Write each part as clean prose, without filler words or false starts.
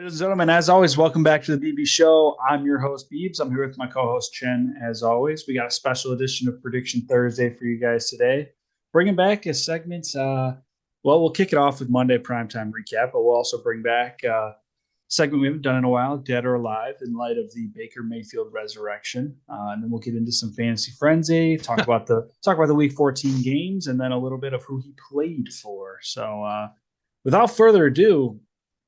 Ladies and gentlemen, as always, welcome back to the BB-Scho. I'm your host, Beebs. I'm here with my co-host, Chen. As always, we got a special edition of Prediction Thursday for you guys today. Bringing back a segment. We'll kick it off with Monday primetime recap, but we'll also bring back a segment we haven't done in a while, Dead or Alive, in light of the Baker Mayfield resurrection. And then we'll get into some fantasy frenzy, talk about the Week 14 games, and then a little bit of who he played for. So, without further ado,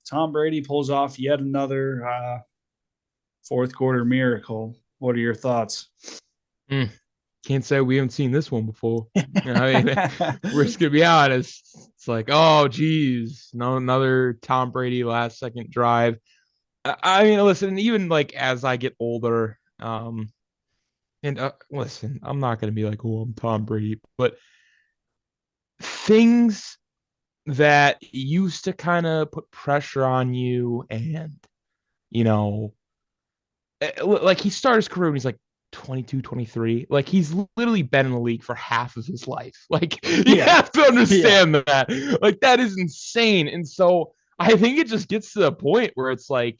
Tom Brady pulls off yet another fourth quarter miracle. What are your thoughts? Can't say we haven't seen this one before. I mean, we're just gonna be honest. It's like, oh, geez, no, another Tom Brady last second drive. I mean, listen, even like as I get older, and listen, I'm not gonna be like, oh, I'm Tom Brady, but things that used to kind of put pressure on you, and you know, like he started his career when he's like 22, 23. Like he's literally been in the league for half of his life. Like you Yeah, have to yeah, understand that. Like that is insane. And so I think it just gets to the point where it's like,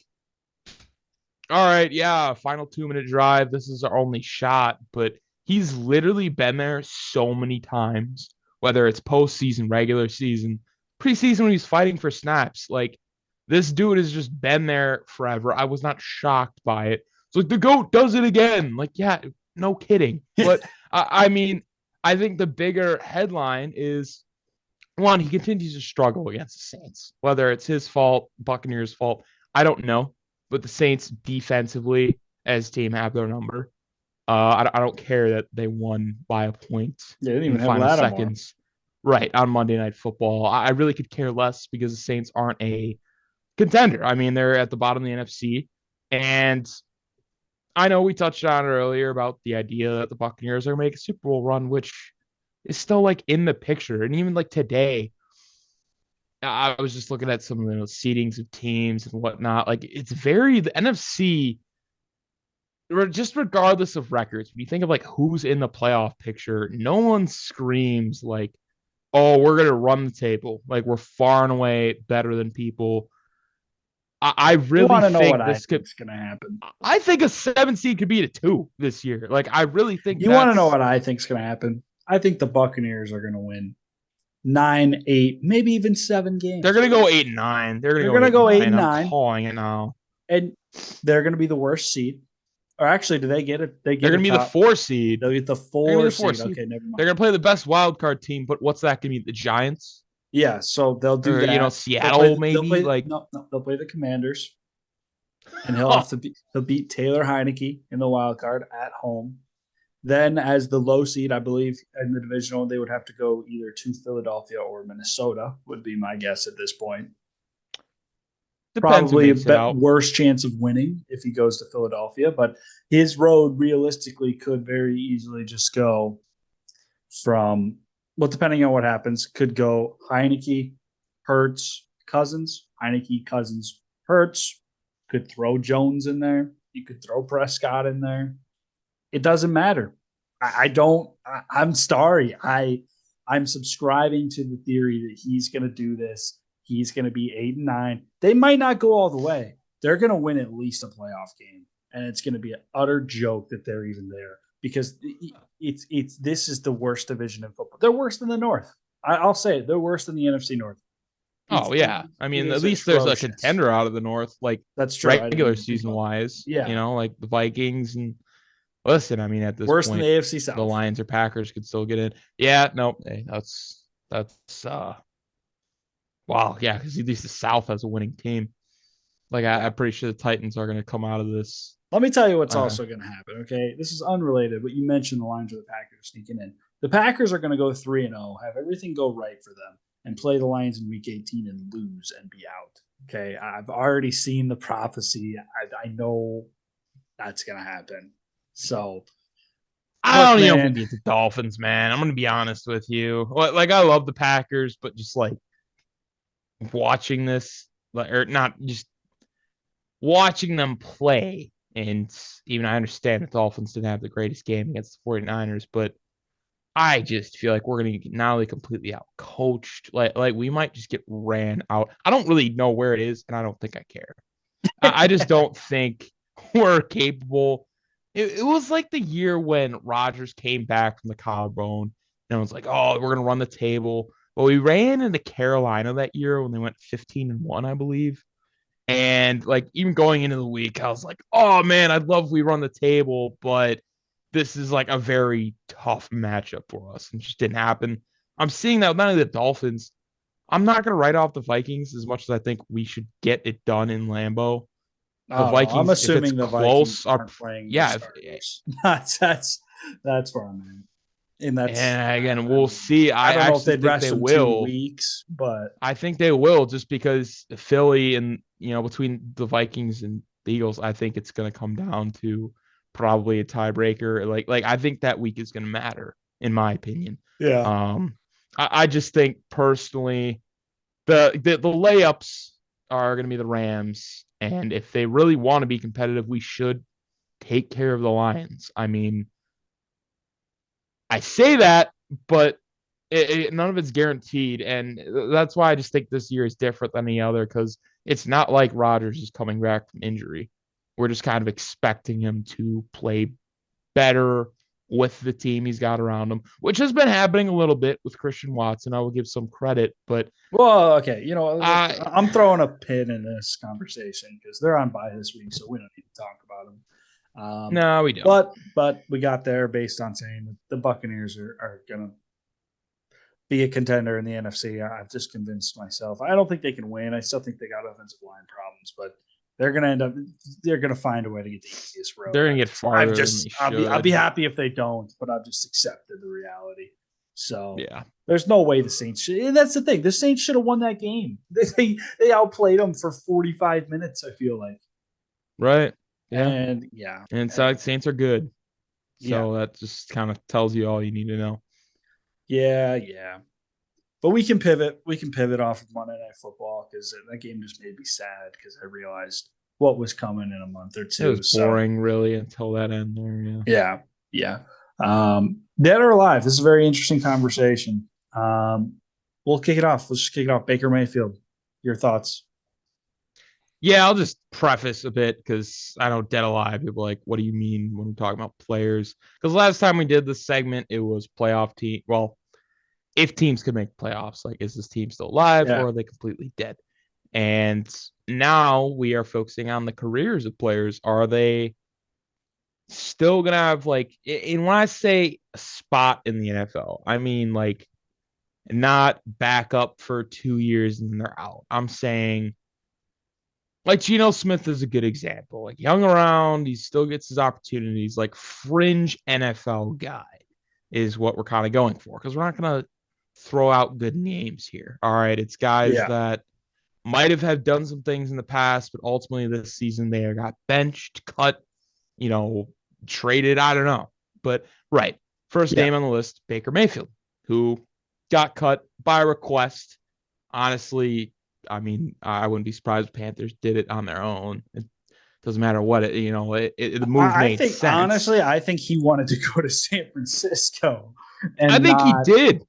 all right, yeah, final 2 minute drive. This is our only shot. But he's literally been there so many times, whether it's postseason, regular season, preseason when he's fighting for snaps. Like this dude has just been there forever. I was not shocked by it. It's like the GOAT does it again. Like, yeah, no kidding. But I mean, I think the bigger headline is one, he continues to struggle against the Saints, whether it's his fault, Buccaneers' fault. I don't know, but the Saints defensively as team have their number. I don't care that they won by a point they didn't in even the have final Lattimore. seconds, right, on Monday Night Football. I really could care less because the Saints aren't a contender. I mean, they're at the bottom of the NFC, and I know we touched on it earlier about the idea that the Buccaneers are going to make a Super Bowl run, which is still like in the picture. And even like today, I was just looking at some of the seedings of teams and whatnot. Like it's very the NFC, just regardless of records. When you think of like who's in the playoff picture, no one screams like, "Oh, we're gonna run the table." Like we're far and away better than people. I You really want to know what think I this could. think's going to happen? I think a 7 seed could be a 2 this year. Like I really think You want to know that's what I think's going to happen? I think the Buccaneers are going to win 9, 8, maybe even 7 games. they're gonna go 8 and 9. They're gonna They're go going to eight and go eight nine. and I'm nine, calling it now. and they're going to be the worst seed. Or actually, do they get it? They They're get a gonna be the top. 4 seed. They'll get the They're gonna be four the four seed. seed. Okay, never They're mind. gonna play the best wild card team, but what's that gonna be? The Giants Yeah, so they'll do or that. Seattle They'll maybe? play. Like, No, they'll play the Commanders, and he'll beat Taylor Heineke in the wild card at home. Then, as the low seed, I believe in the divisional, they would have to go either to Philadelphia or Minnesota. Would be my guess at this point. depends who Probably a makes it out. worse chance of winning if he goes to Philadelphia, but his road realistically could very easily just go from, well, depending on what happens, could go Heineke, Hurts, Cousins, Heineke, Cousins, Hurts. Could throw Jones in there. You could throw Prescott in there. It doesn't matter. I don't. I'm sorry. I'm subscribing to the theory that he's going to do this. He's going to be 8 and 9. They might not go all the way. They're going to win at least a playoff game, and it's going to be an utter joke that they're even there because it's this is the worst division in football. They're worse than the North. I'll say it. They're worse than the NFC North. Oh yeah. I It mean, at is least there's a atrocious. contender out of the North, like That's true. I didn't regular even think season about that. wise, Yeah, like the Vikings and listen, I mean, at this worse than the point, AFC the South. Lions or Packers could still get in. Yeah, no, hey, that's wow, yeah, because at least the South has a winning team. Like Yeah. I'm pretty sure the Titans are gonna come out of this. Let me tell you what's Uh, also going to happen. Okay, this is unrelated, but you mentioned the Lions or the Packers sneaking in. The Packers are going to go 3-0, have everything go right for them, and play the Lions in Week 18 and lose and be out. Okay, I've already seen the prophecy. I know that's going to happen. So, I look, don't even know if we man, beat the Dolphins, man. I'm gonna be honest with you. Like I love the Packers, but just like watching this, like or not just watching them play. And even I understand the Dolphins didn't have the greatest game against the 49ers, but I just feel like we're gonna get not only completely out coached, like we might just get ran out. I don't really know where it is, and I don't think I care. I just don't think we're capable. It was like the year when Rodgers came back from the collarbone and it was like, oh, we're gonna run the table. But we ran into Carolina that year when they went 15-1, I believe. And like even going into the week, I was like, oh man, I'd love if we run the table, but this is like a very tough matchup for us. And it just didn't happen. I'm seeing that with not only the Dolphins. I'm not gonna write off the Vikings as much as I think we should get it done in Lambeau. The Oh no, I'm Vikings, if it's assuming the Vikings close, are aren't playing the yeah, starters. That's where I'm at. And that's and again, I we'll mean, see. I I don't know if actually they'd think rest they them two will. weeks, but I think they will just because Philly and between the Vikings and the Eagles, I think it's going to come down to probably a tiebreaker. Like I think that week is going to matter in my opinion. yeah. Um, I just think personally the layups are going to be the Rams, and if they really want to be competitive, we should take care of the Lions. I mean, I say that, but none of it's guaranteed, and that's why I just think this year is different than any other because it's not like Rodgers is coming back from injury. We're just kind of expecting him to play better with the team he's got around him, which has been happening a little bit with Christian Watson. I will give some credit, but Well, okay, I I'm throwing a pin in this conversation because they're on bye this week, so we don't need to talk about them. no, we don't. But we got there based on saying that the Buccaneers are going to be a contender in the NFC. I've just convinced myself. I don't think they can win. I still think they got offensive line problems, but they're going to end up. They're going to find a way to get the easiest road. They're gonna get I've farther than they just. I'll be should. happy if they don't, but I've just accepted the reality. So Yeah, there's no way the Saints should. And that's the thing. The Saints should have won that game. They outplayed them for 45 minutes. I feel like. right. Yeah, And yeah, and inside Saints are good, yeah, so that just kind of tells you all you need to know. yeah. But we can pivot. We can pivot off of Monday Night Football because that game just made me sad because I realized what was coming in a month or It was two. So boring, really, until that end there. Yeah. yeah, yeah. Dead or alive? This is a very interesting conversation. We'll kick it off. Let's just kick it off. Baker Mayfield, your thoughts? Yeah, I'll just preface a bit because I know dead alive. People are like, what do you mean when we're talking about players? Because last time we did this segment, it was playoff team. Well, if teams could make playoffs, like, is this team still alive Yeah, or are they completely dead? And now we are focusing on the careers of players. Are they still gonna have like? And when I say a spot in the NFL, I mean like not back up for 2 years and then they're out. I'm saying like Geno Smith is a good example. Like young around, he still gets his opportunities. Like fringe NFL guy is what we're kind of going for because we're not gonna throw out good names here. All right, it's guys yeah, that might have had done some things in the past, but ultimately this season they got benched, cut, you know, traded. I don't know, but right, first yeah. name on the list, Baker Mayfield, who got cut by request. Honestly, I mean, I wouldn't be surprised if Panthers did it on their own. It doesn't matter what the move I made think sense. honestly, I think he wanted to go to San Francisco I and think he not did.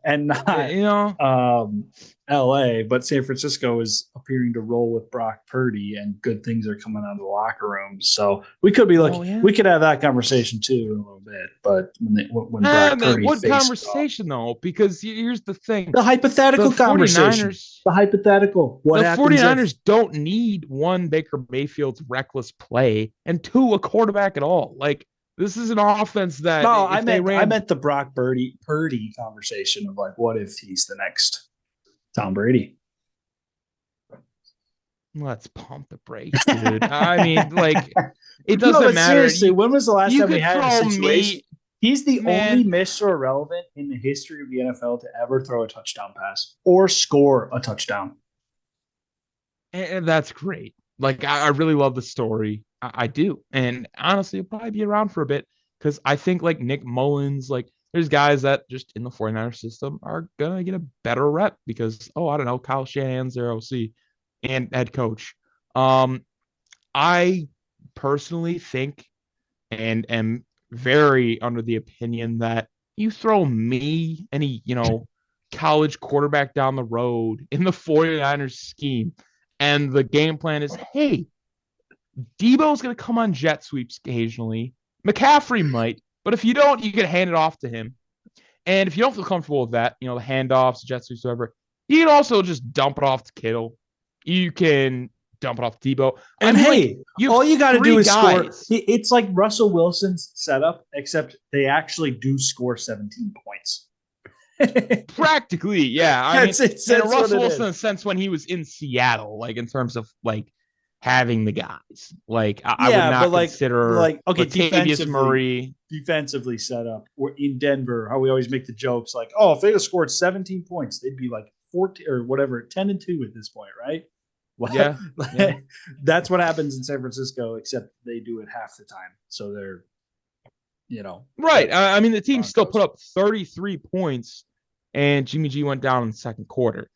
and not You know, um, LA, but San Francisco is appearing to roll with Brock Purdy, and good things are coming out of the locker room. So we could be well, looking, yeah. we could have that conversation too in a little bit. But when Brock Purdy What faced off, conversation though? Because here's the thing: the the hypothetical conversation, 49ers the hypothetical, what the happens if 49ers don't need one Baker Mayfield's reckless play and two a quarterback at all. Like this is an offense that no, if they I ran, meant the Brock Purdy conversation of like, what if he's the next Tom Brady? let's pump the brakes, dude. I mean, like it No, doesn't but matter. seriously, You when was the last you time we could had a throw situation? me, He's the only man, Mr. Irrelevant in the history of the NFL to ever throw a touchdown pass or score a touchdown. and that's great. Like I really love the story. I do, and honestly, it'll probably be around for a bit because I think like Nick Mullins, like there's guys that just in the 49er system are gonna get a better rep because I don't know, Kyle Shanahan's their OC and head coach. Um, I personally think and am very under the opinion that you throw me any college quarterback down the road in the 49ers scheme And the game plan is, hey, Debo's going to come on jet sweeps occasionally. McCaffrey might, but if you don't, you can hand it off to him. And if you don't feel comfortable with that, the handoffs, jet sweeps, whatever, you can also just dump it off to Kittle. You can dump it off to Debo. And hey, you all you got to do is guys. score. It's like Russell Wilson's setup, except they actually do score 17 points. Practically, yeah. I mean, that's Russell Wilson, in a sense, when he was in Seattle, in terms of having the guys, I would not consider okay, Latavius Murray defensively set up. Or in Denver, how we always make the jokes oh, if they had scored 17 points, they'd be 14 or whatever, 10-2 at this point, right? Well, yeah. That's what happens in San Francisco, except they do it half the time. So they're, right. I mean, the team still put up 33 points, and Jimmy G went down in the second quarter.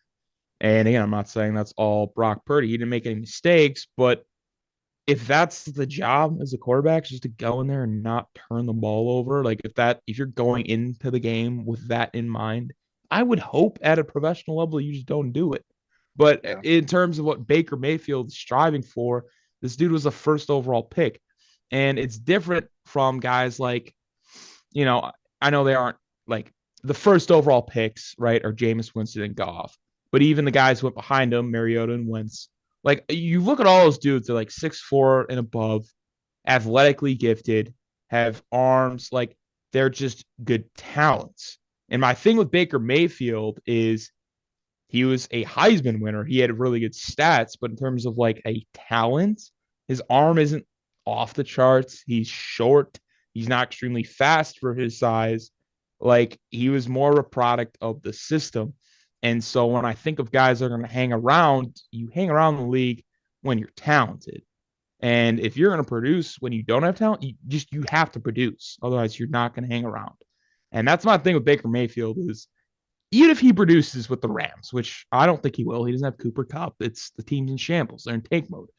And again, I'm not saying that's all Brock Purdy. He didn't make any mistakes, but if that's the job as a quarterback, just to go in there and not turn the ball over, if you're going into the game with that in mind, I would hope at a professional level you just don't do it. But in terms of what Baker Mayfield is striving for, this dude was a first overall pick. And it's different from guys I know they aren't the first overall picks, right, are Jameis Winston and Goff. But even the guys who went behind him, Mariota and Wentz, you look at all those dudes, they're 6'4" and above, athletically gifted, have arms, they're just good talents. And my thing with Baker Mayfield is he was a Heisman winner. He had really good stats, but in terms of a talent, his arm isn't off the charts. He's short. He's not extremely fast for his size. He was more of a product of the system. And so when I think of guys that are going to hang around, you hang around the league when you're talented. And if you're going to produce when you don't have talent, you have to produce. Otherwise, you're not going to hang around. And that's my thing with Baker Mayfield is even if he produces with the Rams, which I don't think he will, he doesn't have Cooper Kupp. It's the team's in shambles. They're in tank mode.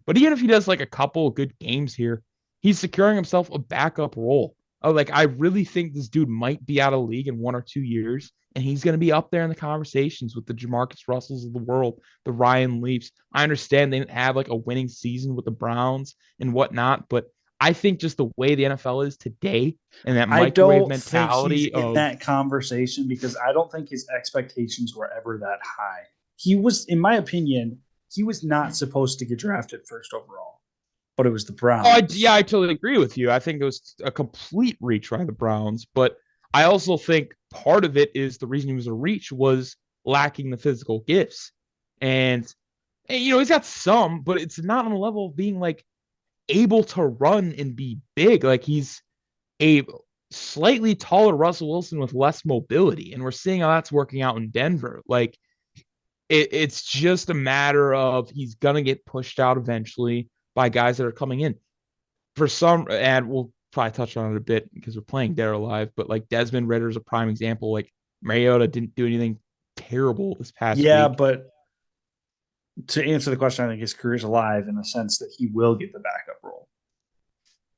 But even if he does a couple of good games here, he's securing himself a backup role. I really think this dude might be out of the league in 1 or 2 years, and he's going to be up there in the conversations with the Jamarcus Russells of the world, the Ryan Leafs. I understand they didn't have a winning season with the Browns and whatnot, but I think just the way the NFL is today and that microwave mentality in that conversation, because I don't think his expectations were ever that high. He was, in my opinion, he was not supposed to get drafted first overall, but it was the Browns. I totally agree with you. I think it was a complete reach by the Browns, but I also think part of it is the reason he was a reach was lacking the physical gifts. And he's got some, but it's not on the level of being able to run and be big. He's a slightly taller Russell Wilson with less mobility. And we're seeing how that's working out in Denver. It's just a matter of he's going to get pushed out eventually by guys that are coming in. And we'll probably touch on it a bit because we're playing Dead or Alive, but Desmond Ridder is a prime example. Mariota didn't do anything terrible this past week. Yeah, but to answer the question, I think his career's alive in the sense that he will get the backup role.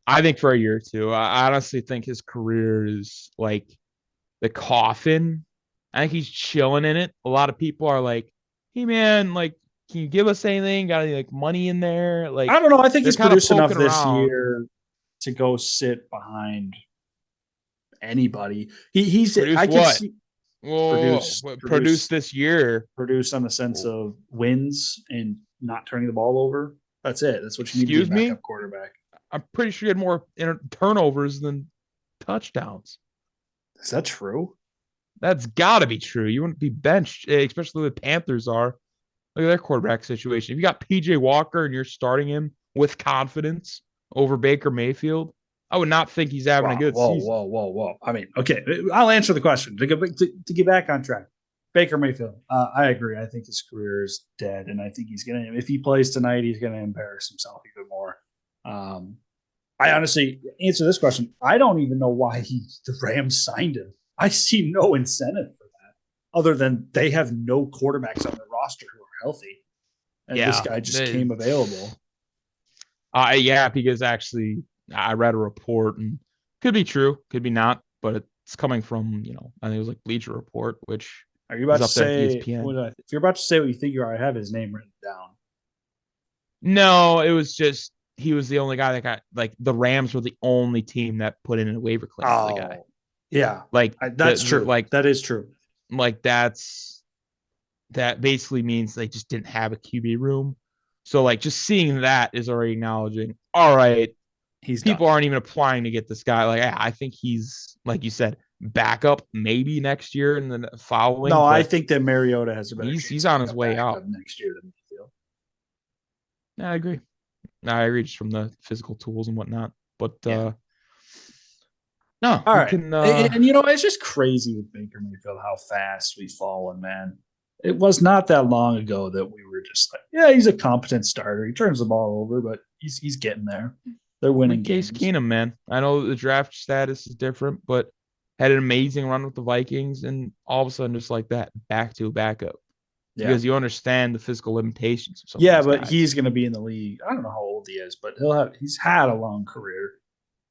I think for a year or two. I honestly think his career is the coffin. I think he's chilling in it. A lot of people are hey man, can you give us anything? Got any money in there? I don't know. I think he's produced enough this year to go sit behind anybody. He's I can what? See produce this year. Produce on the sense of wins and not turning the ball over. That's it. That's what you need to be a backup quarterback. I'm pretty sure you had more turnovers than touchdowns. Is that true? That's got to be true. You wouldn't be benched, especially the Panthers are. Look at their quarterback situation. If you got PJ Walker and you're starting him with confidence over Baker Mayfield, I would not think he's having a good season. Whoa. I mean, okay, I'll answer the question. To get back on track, Baker Mayfield, I agree. I think his career is dead, and I think he's going to, if he plays tonight, he's going to embarrass himself even more. I honestly answer this question. I don't even know why the Rams signed him. I see no incentive for that other than they have no quarterbacks on their roster who are healthy. And this guy just came available. Because actually I read a report and could be true, could be not, but it's coming from, I think it was Bleacher Report, which are you about to say, if you're about to say what you think you are, I have his name written down. No, it was just he was the only guy that got like the Rams were the only team that put in a waiver claim for the guy. Oh, yeah, Like that's true. That is true. like that basically means they just didn't have a QB room. So like just seeing that is already acknowledging, all right, He's done. people aren't even applying to get this guy. Like I think he's like you said, backup maybe next year and the following, No, I but think that Mariota has a better he's chance of on being his a way backup out. next year than Mayfield. Yeah, I agree. I agree just from the physical tools and whatnot. But Yeah. no, All we right. can And it's just crazy with Baker Mayfield how fast we've fallen, man. It was not that long ago that we were just like, yeah, he's a competent starter. He turns the ball over, but he's getting there. They're winning like Case games. Keenum, man. I know the draft status is different, but had an amazing run with the Vikings, and all of a sudden, just like that, back to a backup Yeah. because you understand the physical limitations of some of Yeah, these but guys. he's going to be in the league. I don't know how old he is, but he's had a long career,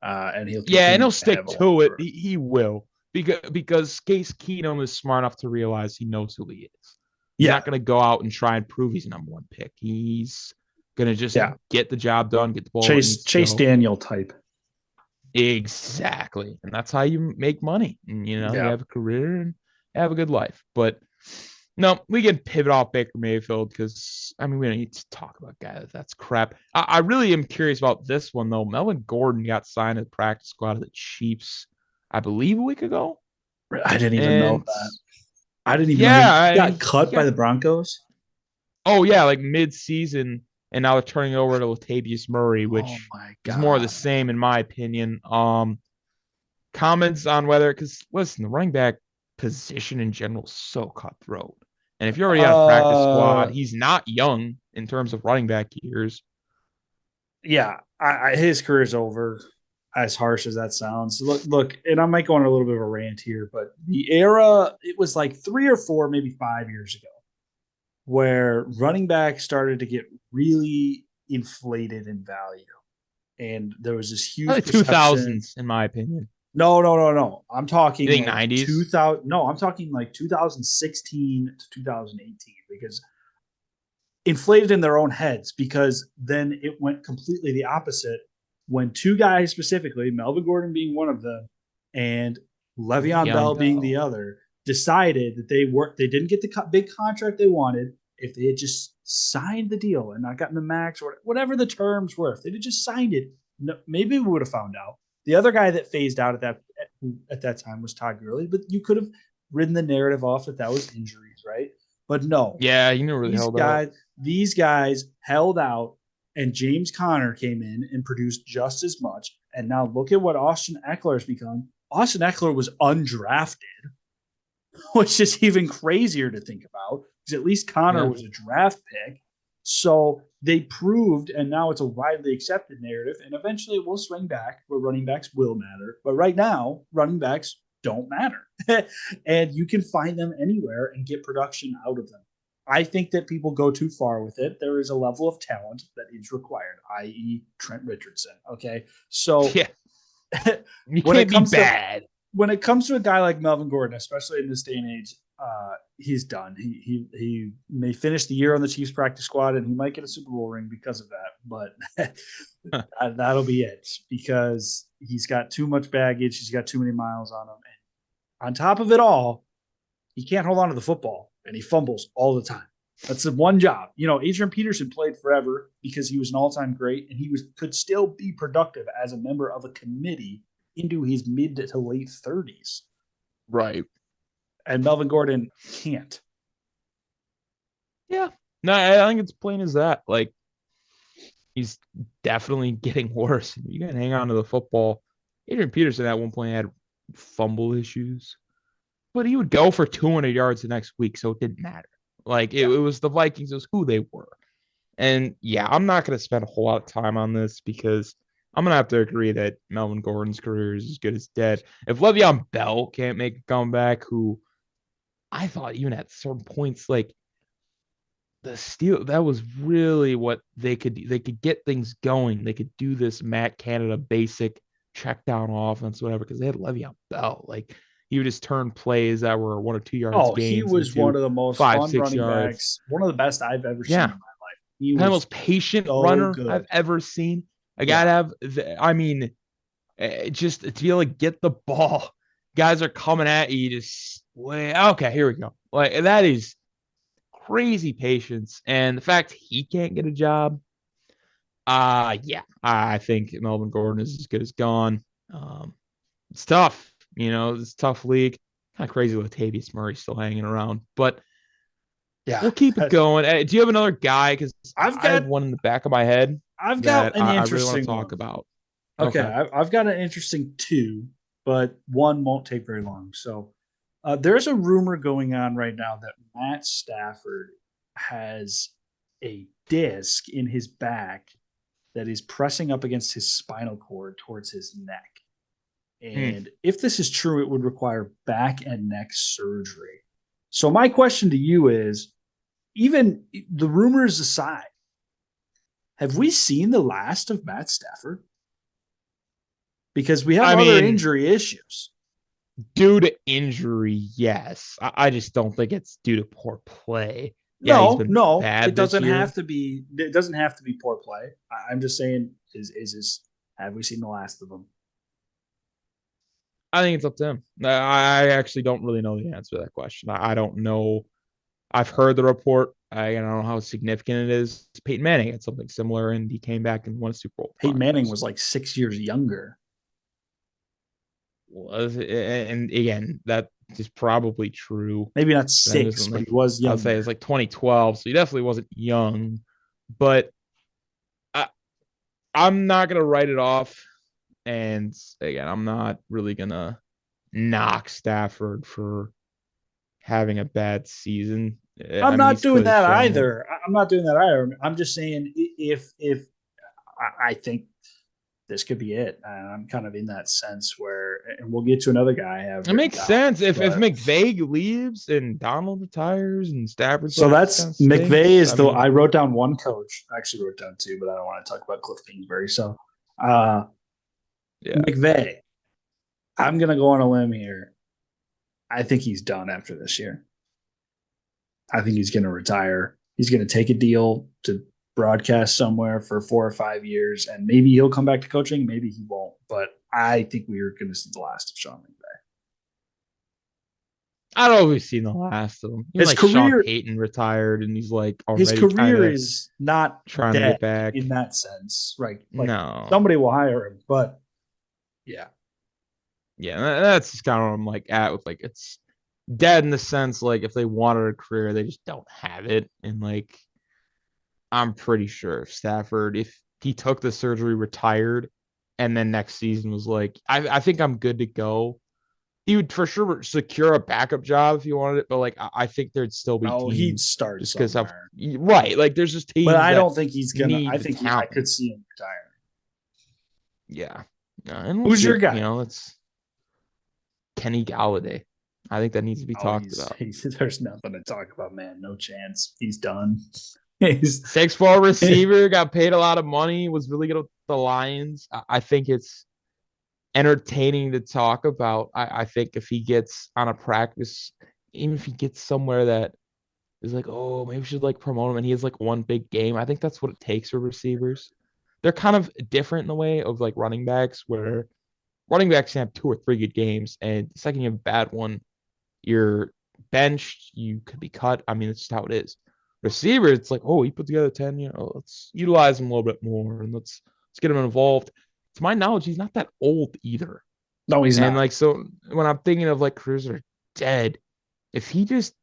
and he'll Yeah, and continue he'll to have stick a long to it. career. He will because Case Keenum is smart enough to realize he knows who he is. He's Yeah, not going to go out and try and prove he's a number one pick. He's going to just yeah. get the job done, get the ball where it Chase needs to Chase go. Daniel type. Exactly. And that's how you make money. And, you Yeah. have a career and have a good life. But no, we can pivot off Baker Mayfield because, I mean, we don't need to talk about guys. That's crap. I really am curious about this one, though. Melvin Gordon got signed to the practice squad of the Chiefs, I believe, a week ago. I didn't even know And that. I didn't even know yeah, he I mean, got he cut by got, the Broncos. oh, yeah, like mid season. And now they're turning it over to Latavius Murray, Oh which my is more of the god. same, in my opinion. Comments on whether because listen, the running back position in general is so cutthroat. And if you're already on practice squad, Uh, he's not young in terms of running back years. yeah. His career's over. As harsh as that sounds, look, and I might go on a little bit of a rant here, but the era it was like 3 or 4, maybe 5 years ago, where running back started to get really inflated in value. And there was this huge Probably two perception. thousands, in my opinion. No, no, no, no. I'm You talking think like nineties? 2000. No, I'm talking like 2016 to 2018 because inflated in their own heads because then it went completely the opposite when two guys specifically, Melvin Gordon being one of them and Le'Veon Le'Veon Bell being the Bell. other, decided that they didn't get the big contract they wanted. If they had just signed the deal and not gotten the max or whatever the terms were, if they had just signed it, no, maybe we would have found out. The other guy that phased out at that time was Todd Gurley, but you could have ridden the narrative off that was injuries, right? But no, Yeah, you never really these held out. guys these guys held out, and James Conner came in and produced just as much. And now look at what Austin Eckler has become. Austin Eckler was undrafted, which is even crazier to think about because at least Connor Yeah. was a draft pick. So they proved, and now it's a widely accepted narrative, and eventually it will swing back where running backs will matter. But right now, running backs don't matter. And you can find them anywhere and get production out of them. I think that people go too far with it. There is a level of talent that is required, i.e., Trent Richardson. Okay. So Yeah. You when it can't be comes to bad. a guy like Melvin Gordon, especially in this day and age, he's done. He may finish the year on the Chiefs practice squad, and he might get a Super Bowl ring because of that. But that'll be it because he's got too much baggage. He's got too many miles on him, and on top of it all, he can't hold on to the football, and he fumbles all the time. That's the one job. Adrian Peterson played forever because he was an all-time great, and he could still be productive as a member of a committee into his mid to late 30s. Right. And Melvin Gordon can't. Yeah. No, I think it's plain as that. Like he's definitely getting worse. You gotta hang on to the football. Adrian Peterson at one point had fumble issues, but he would go for 200 yards the next week, so it didn't matter. Like it Yeah. was the Vikings, it was who they were. And yeah, I'm not going to spend a whole lot of time on this because I'm going to have to agree that Melvin Gordon's career is as good as dead. If Le'Veon Bell can't make a comeback, who I thought even at certain points, like the steal, that was really what they could get things going. They could do this Matt Canada basic check down offense, whatever, because they had Le'Veon Bell. Like he would just turn plays that were 1 or 2 yards Oh, he gains was one into of the most five, fun six running yards. backs, one of the best I've ever seen Yeah. in my life. He the was most patient so runner I've good. ever seen. A guy Yeah. to have, I mean, just to be able to get the ball. Guys are coming at you, just way. Okay, here we go. Like that is crazy patience, and the fact he can't get a job. Yeah, I think Melvin Gordon is as good as gone. It's tough, it's a tough league. Kind of crazy Latavius Murray still hanging around, but Yeah. we'll keep it going. Do you have another guy? Because I've I have got one in the back of my head I've got that an I really want to interesting talk one. about. Okay, Okay. I've got an interesting two, but one won't take very long. So there's a rumor going on right now that Matt Stafford has a disc in his back that is pressing up against his spinal cord towards his neck. Hmm. And if this is true, it would require back and neck surgery. So my question to you is, even the rumors aside, have we seen the last of Matt Stafford? Because we have I other mean, injury issues. due to injury, yes. I just don't think it's due to poor play. Yeah, he's No, been no, it bad this doesn't year. have to be. It doesn't have to be poor play. I'm just saying, is have we seen the last of them? I think it's up to him. I actually don't really know the answer to that question. I don't know. I've heard the report. I don't know how significant it is. Peyton Manning had something similar, and he came back and won a Super Bowl Peyton with Manning Broncos. was like 6 years younger. And again, that is probably true. Maybe not That was six, in but he like was I would say younger. it's like 2012, so he definitely wasn't young. But I, I'm not gonna write it off. And again, I'm not really gonna knock Stafford for having a bad season. I'm I mean, not he's doing clearly that shown what. either. I'm not doing that either. I'm just saying if I think this could be it. I'm kind of in that sense where, and we'll get to another guy I have It written makes down, sense if but McVay leaves and Donald retires and Stafford's so like this kind that's of McVay stinks. is I the mean, I wrote down one coach. I actually wrote down two, but I don't want to talk about Cliff Kingsbury. So uh yeah, McVay, I'm gonna go on a limb here. I think he's done after this year. I think he's gonna retire. He's gonna take a deal to broadcast somewhere for 4 or 5 years, and maybe he'll come back to coaching, maybe he won't. But I think we are gonna see the last of Sean McVay. I've always seen the last of him. Even His like Sean career Payton retired and he's like his already kind career of is not trying to dead get back. in that sense. Right. Like No, somebody will hire him, but yeah. yeah, that's just kind of what I'm like at with like it's dead in the sense like if they wanted a career, they just don't have it. And like I'm pretty sure if Stafford, if he took the surgery, retired, and then next season was like, I think I'm good to go. He would for sure secure a backup job if he wanted it, but like I think there'd still be No, he'd teams start just because of somewhere. right. Like there's just But teams I that don't think he's gonna I need the think I talent. could see him retire. Yeah. And we'll Who's your see. guy? It's Kenny Galladay. I think that needs to be Oh, talked about. he's there's nothing to talk about, man. No chance. He's done. He's 6'4" receiver, got paid a lot of money, was really good with the Lions. I think it's entertaining to talk about. I think if he gets on a practice, even if he gets somewhere that is like, oh, maybe we should like promote him and he has like one big game. I think that's what it takes for receivers. They're kind of different in the way of like running backs, where running backs can have 2 or 3 good games, and the second you have a bad one, you're benched, you could be cut. I mean, it's just how it is. Receiver, it's like, oh, he put together 10, let's utilize him a little bit more and let's get him involved. To my knowledge, he's not that old either. no, he's And not. like, so when I'm thinking of like careers that are dead, if he just,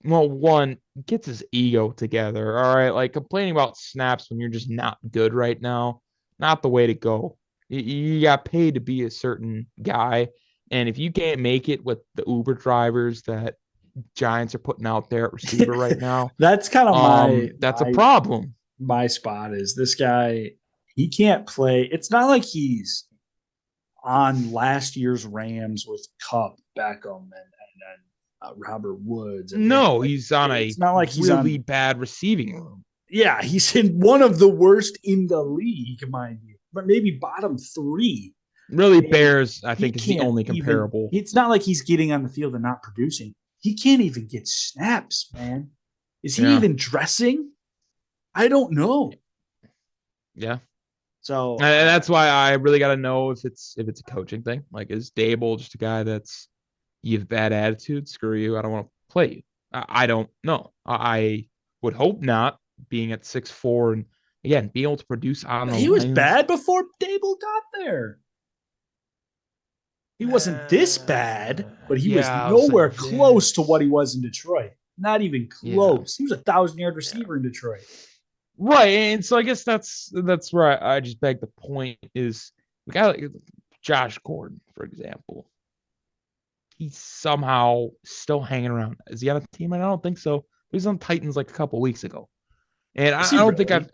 well, one, gets his ego together, all right, like complaining about snaps when you're just not good right now, not the way to go. You got paid to be a certain guy. And if you can't make it with the Uber drivers that Giants are putting out there at receiver right now, That's kind of my that's a my problem. my spot is this guy. He can't play. It's not like he's on last year's Rams with Cup, Beckham, and Robert Woods, and No, like he's on a it's not like he's really on. bad receiving room. Yeah, he's in one of the worst in the league, mind you, but maybe bottom three. Really, And Bears, I he think, is the can't only even. comparable. It's not like he's getting on the field and not producing. He can't even get snaps, man. Is he Yeah. even dressing? I don't know. Yeah. So And that's why I really got to know if it's a coaching thing. Like, is Dable just a guy that's you have bad attitude? Screw you. I don't want to play you. I don't know. I would hope not. Being at 6'4" and again being able to produce on the he was Lions. bad before Dable got there. He wasn't this bad, but he was Yeah, I'll say nowhere close to what this. he was in Detroit. Not even Yeah, close. He was a 1,000-yard yeah. receiver in Detroit. Right, and so I guess that's where I just beg the point is the guy like Josh Gordon, for example. He's somehow still hanging around. Is he on a team? I don't think so. He's on Titans like a couple weeks ago, and Is I he don't think I've.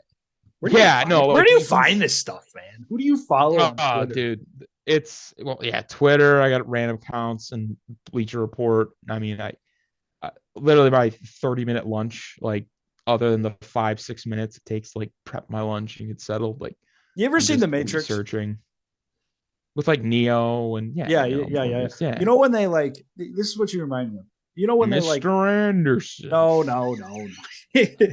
really? Yeah, no, Where like do you since find this stuff, man? Who do you follow on Twitter? dude, it's well, yeah, Twitter. I got random accounts and Bleacher Report. I mean, I literally my 30-minute lunch, like other than the 5-6 minutes it takes to like prep my lunch and get settled, like You ever I'm seen The just Matrix? researching with like Neo and yeah, Yeah, you know, yeah, yeah. Morpheus, yeah, You know when they like this is what you remind me of. You know when they like Mr. Anderson. no, no, no, no.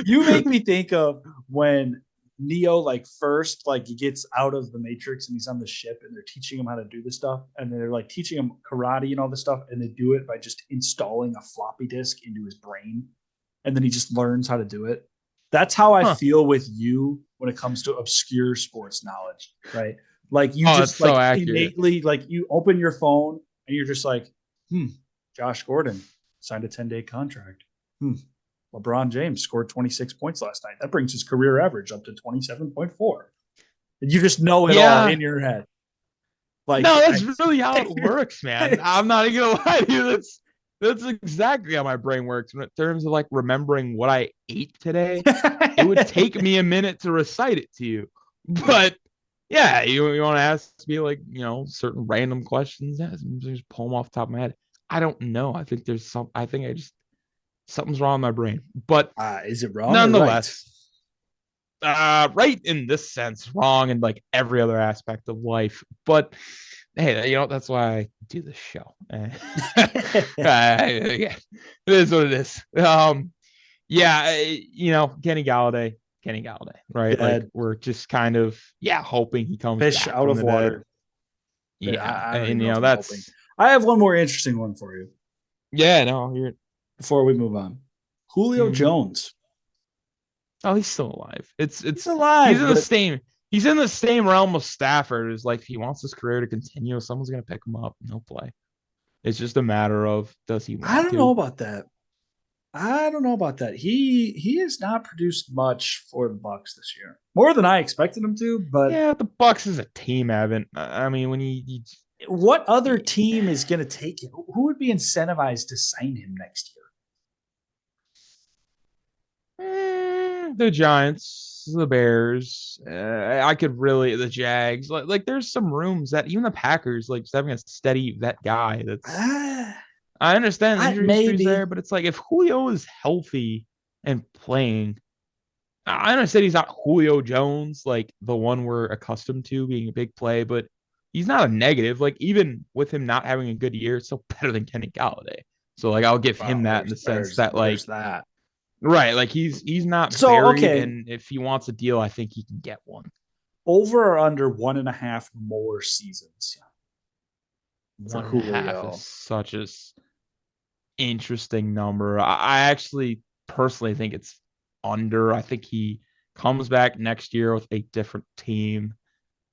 You make me think of when Neo like first like he gets out of the Matrix and he's on the ship and they're teaching him how to do this stuff and they're like teaching him karate and all this stuff and they do it by just installing a floppy disk into his brain and then he just learns how to do it. That's how I Huh. feel with you when it comes to obscure sports knowledge, right? Like you Oh, it's just so like accurate. innately like you open your phone and you're just like, Josh Gordon signed a 10-day contract. LeBron James scored 26 points last night. That brings his career average up to 27.4. And you just know it all Yeah. in your head. Like, No, that's really how it works, man. I'm not even gonna lie to you. That's exactly how my brain works. In terms of like remembering what I ate today, it would take me a minute to recite it to you. But yeah, you want to ask me like, certain random questions. Yeah, just pull them off the top of my head. I don't know. I think I think something's wrong in my brain. But is it wrong or right? nonetheless, right in this sense, wrong in like every other aspect of life. But hey, that's why I do this show. Yeah, it is what it is. Yeah, Kenny Galladay, right? Like Dead we're just kind of hoping he comes fish back out from of the dead. water. Yeah, I don't and even know if I'm hoping. that's I have one more interesting one for you no, you're. before we move on. Julio Mm-hmm. Jones. Oh, he's still alive. He's He's alive, in the but same he's in the same realm of Stafford. Is like if he wants his career to continue, someone's gonna pick him up and he'll play. It's just a matter of does he I want don't know to? about that. I don't know about that. He has not produced much for the Bucks this year. More than I expected him to, but Yeah, the Bucks as a team haven't. I mean, when what other team is going to take him? Who would be incentivized to sign him next year? the Giants, the Bears, I could really the Jags. Like, there's some rooms that even the Packers like just having a steady vet guy. That's Ah, I understand the injury history's there, maybe. but it's like if Julio is healthy and playing, I understand he's not Julio Jones, like the one we're accustomed to being a big play, but he's not a negative. Like even with him not having a good year, it's still better than Kenny Galladay. So like I'll give him Well, that in the sense that there's like that. right, like he's not So buried, okay, and if he wants a deal, I think he can get one. over or under 1.5 more seasons for 1.5 is Julio. such a interesting number. I actually personally think it's under. I think he comes back next year with a different team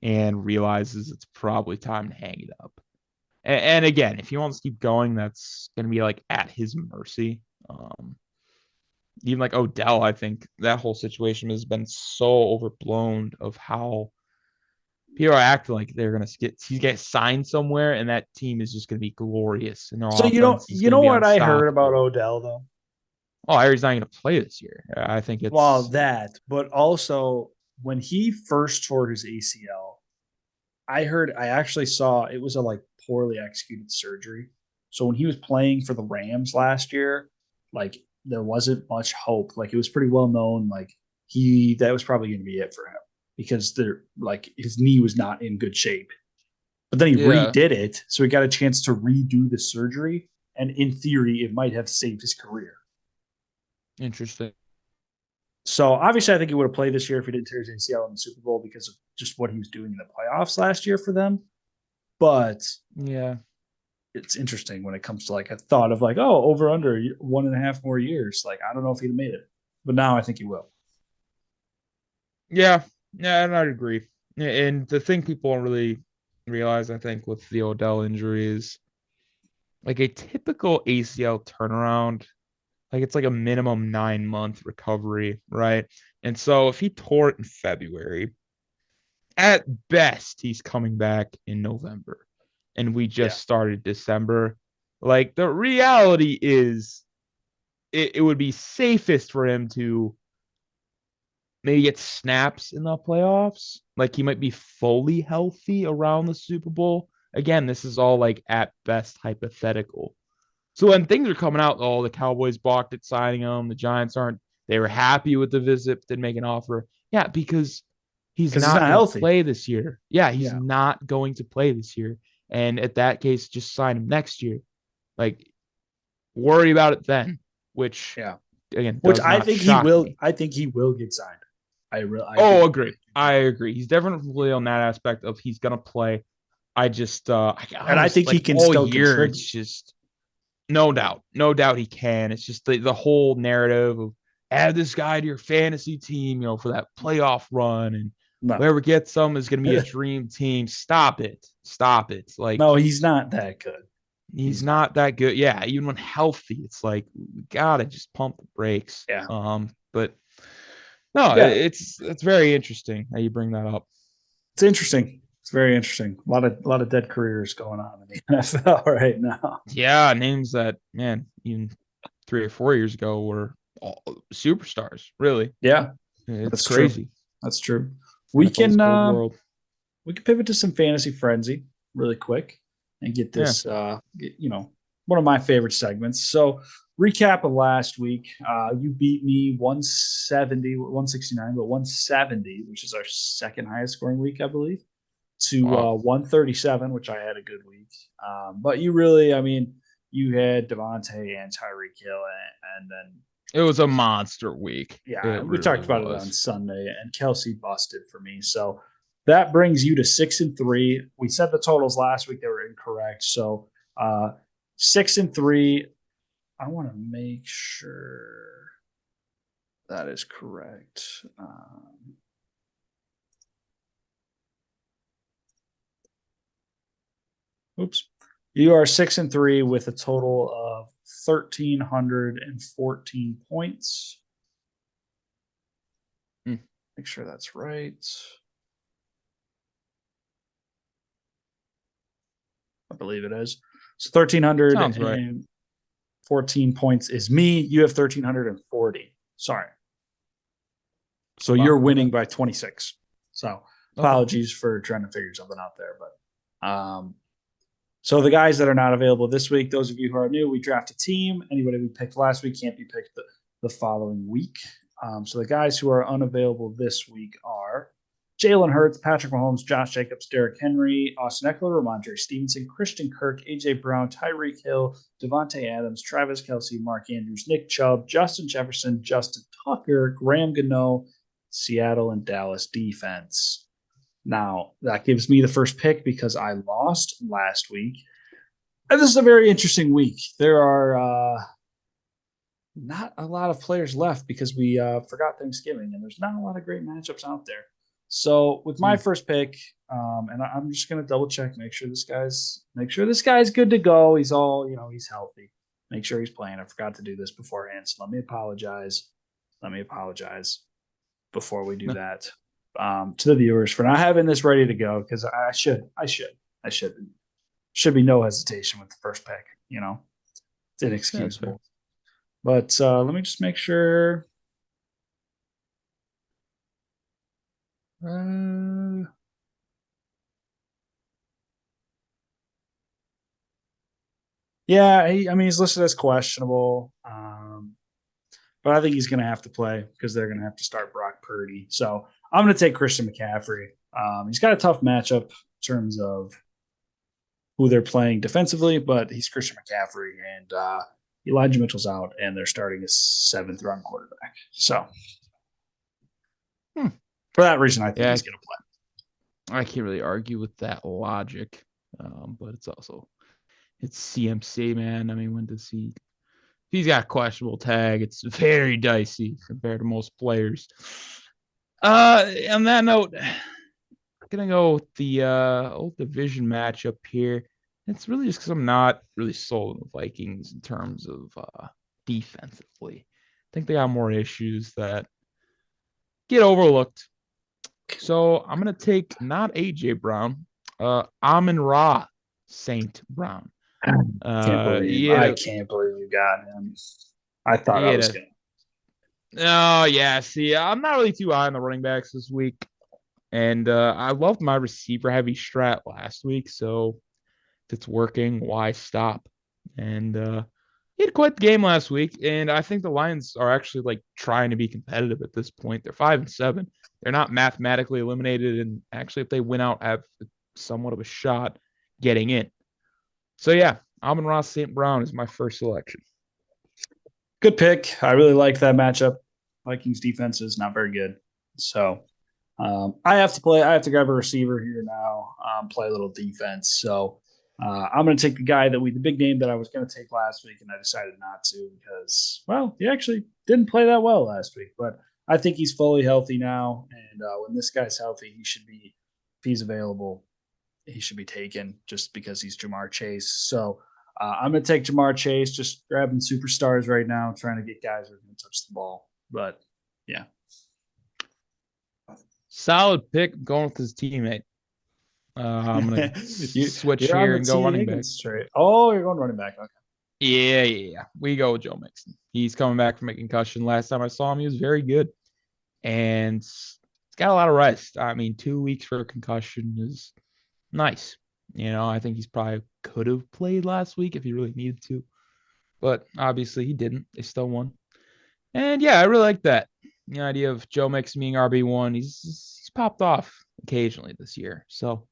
and realizes it's probably time to hang it up. And again, if he wants to keep going, that's going to be like at his mercy. Even like Odell, I think that whole situation has been so overblown of how people are acting like they're gonna get signed somewhere, and that team is just gonna be glorious, and their So offense is you gonna know be what I heard about unstoppable. Odell though? Oh, Harry's not gonna play this year. I think Well, it's that, but also when he first tore his ACL, I actually saw it was a like poorly executed surgery. So when he was playing for the Rams last year, like there wasn't much hope. Like it was pretty well known. Like that was probably going to be it for him because they're like his knee was not in good shape. But then he yeah, redid it, so he got a chance to redo the surgery, and in theory, it might have saved his career. interesting. So obviously, I think he would have played this year if he didn't tear his ACL in the Super Bowl because of just what he was doing in the playoffs last year for them. But Yeah. it's interesting when it comes to like a thought of like, oh, over under 1.5 more years. Like, I don't know if he'd have made it, but now I think he will. Yeah. Yeah, and I'd agree. And the thing people don't really realize, I think, with the Odell injury is like a typical ACL turnaround. Like it's like a minimum 9 month recovery, right? And so if he tore it in February, at best he's coming back in November, and we Yeah. just started December. Like the reality is, it would be safest for him to maybe get snaps in the playoffs. Like he might be fully healthy around the Super Bowl. Again, this is all like at best hypothetical. So when things are coming out, oh, the Cowboys balked at signing him. The Giants aren't. They were happy with the visit, didn't make an offer. Yeah, because he's Because he's not not going to healthy. play this year. Yeah, he's Yeah. not going to play this year. And at that case, just sign him next year. Like, worry about it then, which Yeah. again Which does I not think he shock will. me. I think he will get signed. I do Oh, think agree. he I will. agree. He's definitely on that aspect of he's gonna play. I just I And I was think he like can all still year, it's contribute. just no doubt. No doubt he can. It's just the whole narrative of add this guy to your fantasy team, for that playoff run, and No. whoever gets them is gonna be a dream team. Stop it. Stop it. Like No, he's not that good. he's He's not. not that good. Yeah, even when healthy, it's like we gotta just pump the brakes. Yeah. But no, Yeah. it's very interesting that you bring that up. It's interesting. It's very interesting. A lot of dead careers going on in the NFL right now. Yeah, names that man even 3 or 4 years ago were all superstars. Really, Yeah, it's that's true. crazy. That's true. We NFL's can cold world. we can pivot to some fantasy frenzy really quick and get Yeah. this one of my favorite segments. So recap of last week. You beat me 170, 169, but 170, which is our second highest scoring week, I believe, to Wow. 137, which I had a good week. But you really, I mean, you had Devontae and Tyreek Hill, and then It was a monster week. yeah, It we really talked about it on was. Sunday, and Kelsey busted for me. So that brings you to 6-3. We said the totals last week; they were incorrect. So 6-3. I want to make sure that is correct. Oops. You are 6-3 with a total of 1,314 points. Hmm. Make sure that's right. I believe it is. So Sounds right. 1,314 points is me. You have 1,340. Sorry. So Wow. you're Okay. winning by 26. So Okay. apologies for trying to figure something out there. But so the guys that are not available this week, those of you who are new, we draft a team. Anybody we picked last week can't be picked the following week. So the guys who are unavailable this week are Jalen Hurts, Patrick Mahomes, Josh Jacobs, Derrick Henry, Austin Eckler, Ramondre Stevenson, Christian Kirk, AJ Brown, Tyreek Hill, Devontae Adams, Travis Kelce, Mark Andrews, Nick Chubb, Justin Jefferson, Justin Tucker, Graham Gano, Seattle and Dallas defense. Now, that gives me the first pick because I lost last week. And this is a very interesting week. There are not a lot of players left because we forgot Thanksgiving, and there's not a lot of great matchups out there. So with my Hmm. first pick, and I'm just gonna double check, make sure this guy's good to go. He's all he's healthy. Make sure he's playing. I forgot to do this beforehand, so let me apologize. Let me apologize before we do that to the viewers for not having this ready to go because I should be no hesitation with the first pick. It's Yeah, that's fair. inexcusable. But let me just make sure. Uh, yeah, I mean, he's listed as questionable, but I think he's going to have to play because they're going to have to start Brock Purdy. So I'm going to take Christian McCaffrey. He's got a tough matchup in terms of who they're playing defensively, but he's Christian McCaffrey, and Elijah Mitchell's out, and they're starting a seventh round quarterback. So For that reason, I think Yeah, he's going to I can't really argue with that logic. But it's CMC, man. I mean, when does he? If he's got a questionable tag, it's very dicey compared to most players. On that note, I'm gonna go with the old division matchup here. It's really just because I'm not really sold on the Vikings in terms of defensively. I think they got more issues that get overlooked. So I'm gonna take not AJ Brown, Amon Ra Saint Brown. play. I Yeah, can't believe you got him. I thought I was yeah. going to. Oh yeah. See, I'm not really too high on the running backs this week, and I loved my receiver heavy strat last week. So if it's working, why stop? And he had quite the game last week, and I think the Lions are actually like trying to be competitive at this point. They're 5-7. They're not mathematically eliminated, and actually, if they win out, have somewhat of a shot getting in. So yeah, Amon-Ra St. Brown is my first selection. Good pick. I really like that matchup. Vikings defense is not very good. So I have to play. I have to grab a receiver here now, play a little defense. So I'm going to take the big name that I was going to take last week, and I decided not to because, well, he actually didn't play that well last week. But I think he's fully healthy now, and when this guy's healthy, he should be, if he's available, he should be taken just because he's Jamar Chase. So I'm going to take Jamar Chase, just grabbing superstars right now, trying to get guys who are going to touch the ball. But yeah. Solid pick going with his teammate. I'm gonna switch You're on here the and go T. running back. Higgins trade. Oh, you're going running back. Okay. Yeah. We go with Joe Mixon. He's coming back from a concussion. Last time I saw him, he was very good, and he's got a lot of rest. I mean, 2 weeks for a concussion is nice. I think he's probably could have played last week if he really needed to, but obviously he didn't. They still won, and yeah, I really like that. The idea of Joe Mixon being RB1. He's popped off occasionally this year, so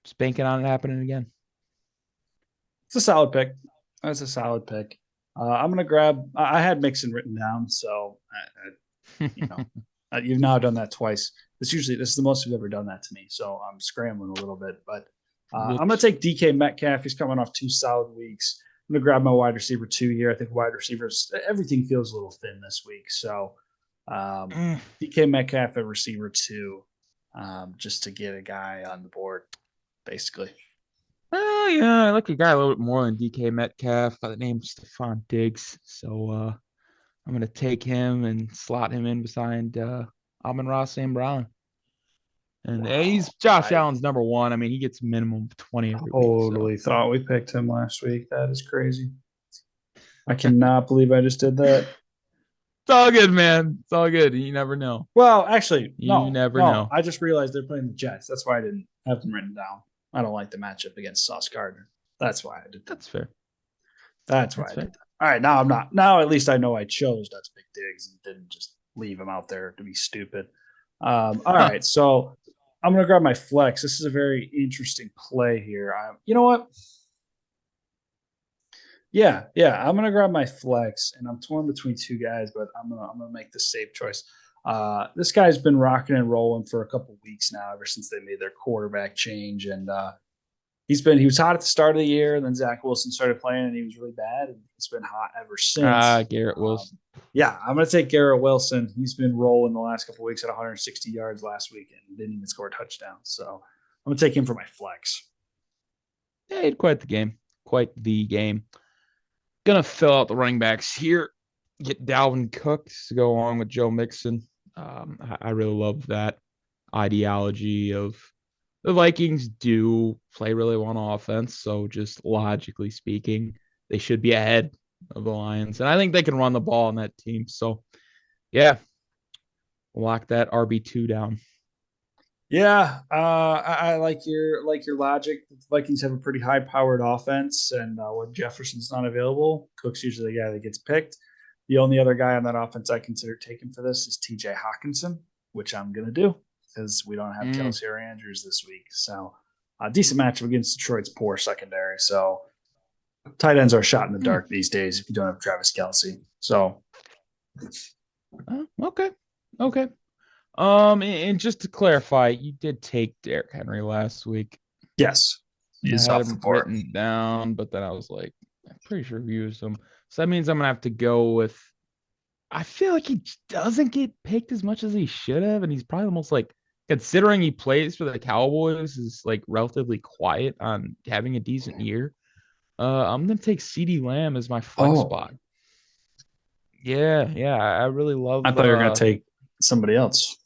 just banking on it happening again. It's a solid pick. That's a solid pick. I'm gonna grab. I had Mixon written down, so you know, you've now done that twice. This is the most you've ever done that to me, so I'm scrambling a little bit. But I'm gonna take DK Metcalf. He's coming off 2 solid weeks. I'm gonna grab my wide receiver 2 here. I think wide receivers, everything feels a little thin this week, so DK Metcalf at receiver 2, just to get a guy on the board, basically. Oh yeah, I like a guy a little bit more than DK Metcalf by the name of Stephon Diggs. So I'm gonna take him and slot him in beside Amon-Ra St. Brown. And he's Josh I Allen's number one. I mean, he gets minimum of 20 every week. So totally thought we picked him last week. That is crazy. I cannot believe I just did that. it's all good, man. It's all good. You never know. Well, actually, You no, never no. know. I just realized they're playing the Jets. That's why I didn't have them written down. I don't like the matchup against Sauce Gardner. That's why I did that. That's fair. That's why That's I fair. did that. All right, now I'm not. Now at least I know I chose not to pick Diggs and didn't just leave him out there to be stupid. All right, so I'm gonna grab my flex. This is a very interesting play here. You know what? Yeah. I'm gonna grab my flex, and I'm torn between two guys, but I'm gonna make the safe choice. This guy's been rocking and rolling for a couple weeks now, ever since they made their quarterback change, and he was hot at the start of the year, and then Zach Wilson started playing, and he was really bad, and he's been hot ever since. Garrett Wilson. Yeah, I'm gonna take Garrett Wilson. He's been rolling the last couple weeks at 160 yards last week, and didn't even score a touchdown. So I'm gonna take him for my flex. Yeah, he had quite the game. Quite the game. Gonna fill out the running backs here. Get Dalvin Cook to go along with Joe Mixon. I really love that ideology of the Vikings do play really well on offense. So just logically speaking, they should be ahead of the Lions. And I think they can run the ball on that team. So yeah, lock that RB2 down. Yeah, I like your logic. The Vikings have a pretty high powered offense, and when Jefferson's not available, Cook's usually the guy that gets picked. The only other guy on that offense I consider taking for this is T.J. Hawkinson, which I'm gonna do because we don't have Kelsey or Andrews this week. So a decent matchup against Detroit's poor secondary. So tight ends are shot in the dark these days if you don't have Travis Kelsey. So Okay. And just to clarify, you did take Derrick Henry last week. Yes, I he's had off the him board. written down, but then I was like, I'm pretty sure we used him. So that means I'm gonna have to go with. I feel like he doesn't get picked as much as he should have, and he's probably almost like considering he plays for the Cowboys is like relatively quiet on having a decent year. I'm gonna take CD Lamb as my flex Oh, spot. Yeah, yeah, I really I love thought you were gonna take somebody else.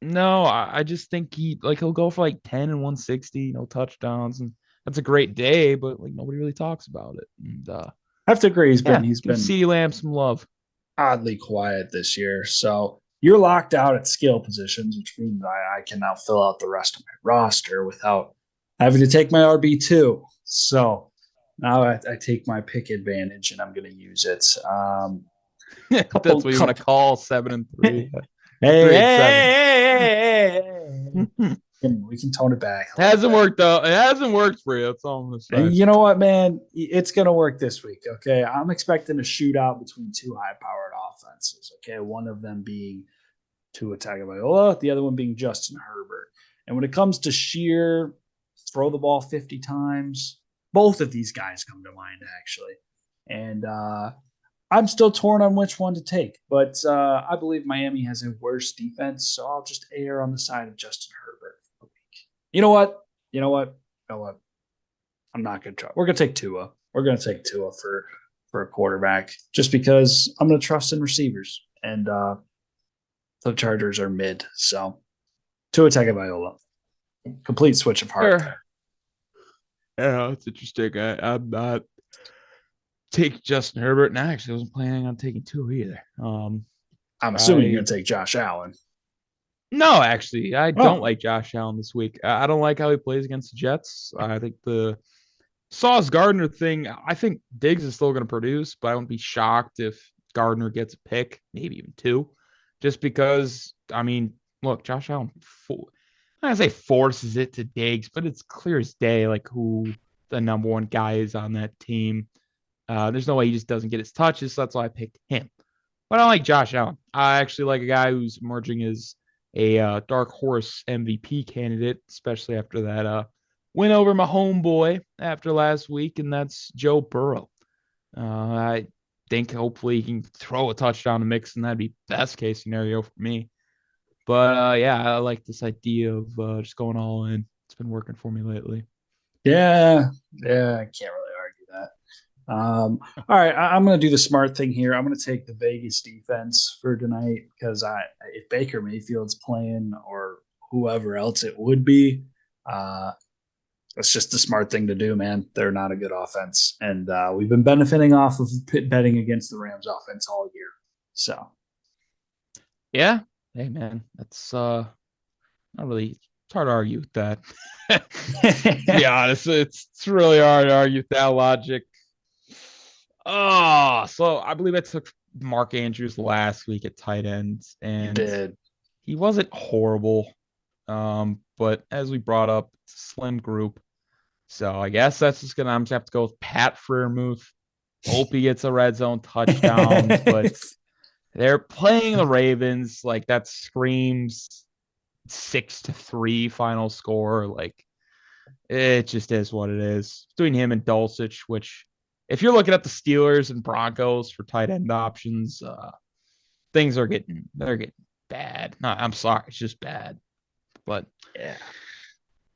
No, I just think he'll go for like 10 and 160, no touchdowns, and that's a great day, but like nobody really talks about it. And I have to agree. yeah, He's give been CeeDee Lamb some love. oddly quiet this year. So you're locked out at skill positions, which means I can now fill out the rest of my roster without having to take my RB2. So now I take my pick advantage and I'm going to use it. That's Couple, what you want to couple. call 7-3, Hey, 3-7. we can tone it back a little Hasn't bit. worked though. It hasn't worked for you. That's all I'm gonna And say. you know what, man? It's going to work this week. Okay. I'm expecting a shootout between two high powered offenses. Okay. One of them being Tua Tagovailoa, the other one being Justin Herbert. And when it comes to sheer throw the ball 50 times, both of these guys come to mind, actually. And I'm still torn on which one to take, but I believe Miami has a worse defense, so I'll just err on the side of Justin Herbert. You know what? You know what? You know what? I'm not going to try. We're going to take Tua. We're going to take Tua for a quarterback just because I'm going to trust in receivers. And the Chargers are mid. So Tua Tagovailoa. Complete switch of heart Sure. there. Yeah, it's interesting. I'm not take Justin Herbert, and I actually wasn't planning on taking two either. I'm assuming you're I going to take Josh Allen. No, actually, I don't Oh, like Josh Allen this week. I don't like how he plays against the Jets. I think the Sauce Gardner thing, I think Diggs is still going to produce, but I wouldn't be shocked if Gardner gets a pick, maybe even two, just because, I mean, look, Josh Allen, I say forces it to Diggs, but it's clear as day, like who the number one guy is on that team. There's no way he just doesn't get his touches, so that's why I picked him. But I like Josh Allen. I actually like a guy who's emerging as a dark horse MVP candidate, especially after that win over my homeboy after last week, and that's Joe Burrow. I think hopefully he can throw a touchdown to Mixon. That'd be best case scenario for me. But yeah, I like this idea of just going all in. It's been working for me lately. yeah. Yeah, I can't really argue that. All right, I'm going to do the smart thing here. I'm going to take the Vegas defense for tonight because if Baker Mayfield's playing or whoever else it would be, uh, that's just the smart thing to do, man. They're not a good offense, and we've been benefiting off of betting against the Rams offense all year. So Yeah. Hey man, that's not really. It's hard to argue with that. To be honest, it's really hard to argue with that logic. Oh, so I believe I took Mark Andrews last week at tight end, you and did. he wasn't horrible. But as we brought up, it's a slim group. So I guess I'm just gonna have to go with Pat Freiermuth. Hope he gets a red zone touchdown, but they're playing the Ravens. Like that screams 6-3 final score. Like it just is what it is. Between him and Dulcich, which if you're looking at the Steelers and Broncos for tight end options, things are getting bad. No, I'm sorry, it's just bad. But Yeah.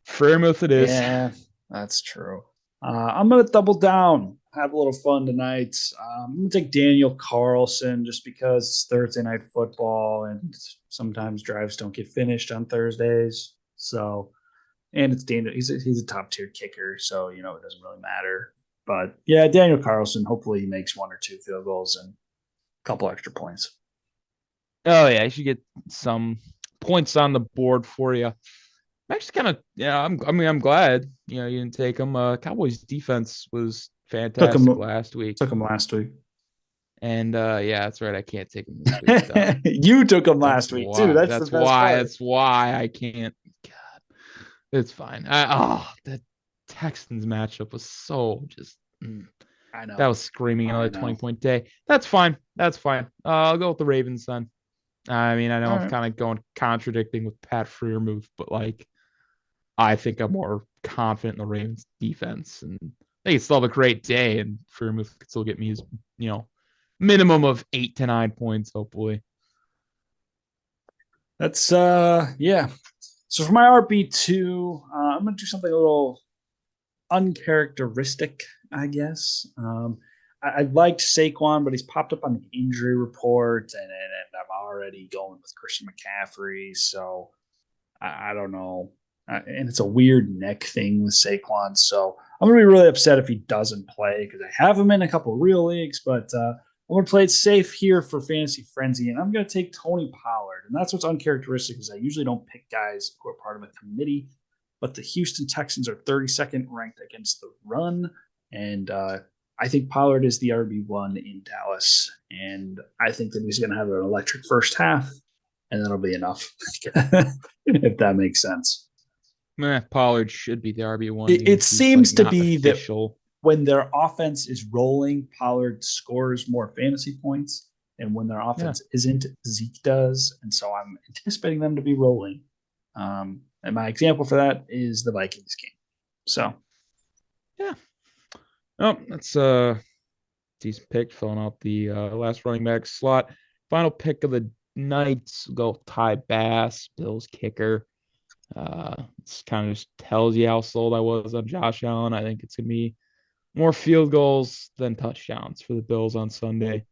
Fairmouth it is. Yeah, that's true. I'm going to double down, have a little fun tonight. I'm going to take Daniel Carlson just because it's Thursday night football and sometimes drives don't get finished on Thursdays. So, and it's Daniel. He's a top tier kicker, so you know it doesn't really matter. But yeah, Daniel Carlson. Hopefully, he makes one or two field goals and a couple extra points. Oh yeah, you should get some points on the board for you. I'm actually kind of yeah. I'm glad you didn't take him. Cowboys defense was Took fantastic him. last week, Took him last week. and yeah, that's right. I can't take him this week though. You took him That's last week too. why. That's the best part. That's why I can't. God, it's fine. That Texans matchup was so just. I That know. was screaming I another know. 20-point day. That's fine. That's fine. I'll go with the Ravens then. I mean, I know All I'm right. kind of going contradicting with Pat Freiermuth, but like I think I'm more confident in the Ravens defense, and they can still have a great day, and Freiermuth could still get me his, minimum of 8 to 9 points, hopefully. That's yeah. So for my RB2, I'm gonna do something a little uncharacteristic, I guess. I liked Saquon, but he's popped up on the injury report, and I'm already going with Christian McCaffrey. So I don't know. And it's a weird neck thing with Saquon. So I'm going to be really upset if he doesn't play because I have him in a couple of real leagues, but I'm going to play it safe here for Fantasy Frenzy, and I'm going to take Tony Pollard. And that's what's uncharacteristic is I usually don't pick guys who are part of a committee, but the Houston Texans are 32nd ranked against the run. And I think Pollard is the RB1 in Dallas. And I think that he's going to have an electric first half, and that'll be enough, if that makes sense. Pollard should be the RB1, It, even it if he's like seems to not be that official. when their offense is rolling, Pollard scores more fantasy points. And when their Yeah. offense isn't, Zeke does. And so I'm anticipating them to be rolling. And my example for that is the Vikings game. So, Yeah. Oh, that's decent pick, filling out the last running back slot. Final pick of the night, go Ty Bass, Bills kicker. This kind of just tells you how sold I was on Josh Allen. I think it's gonna be more field goals than touchdowns for the Bills on Sunday.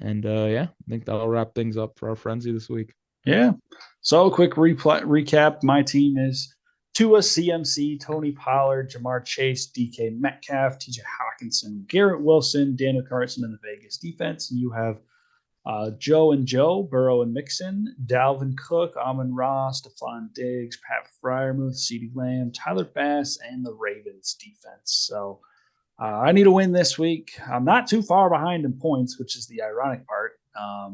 And yeah, I think that'll wrap things up for our frenzy this week. yeah. So, quick recap. My team is Tua, CMC, Tony Pollard, Jamar Chase, DK Metcalf, TJ Hawkinson, Garrett Wilson, Daniel Carson in the Vegas defense. And you have Joe and Joe, Burrow and Mixon, Dalvin Cook, Amon Ross, Stephon Diggs, Pat Freiermuth, CeeDee Lamb, Tyler Bass, and the Ravens defense. So I need a win this week. I'm not too far behind in points, which is the ironic part,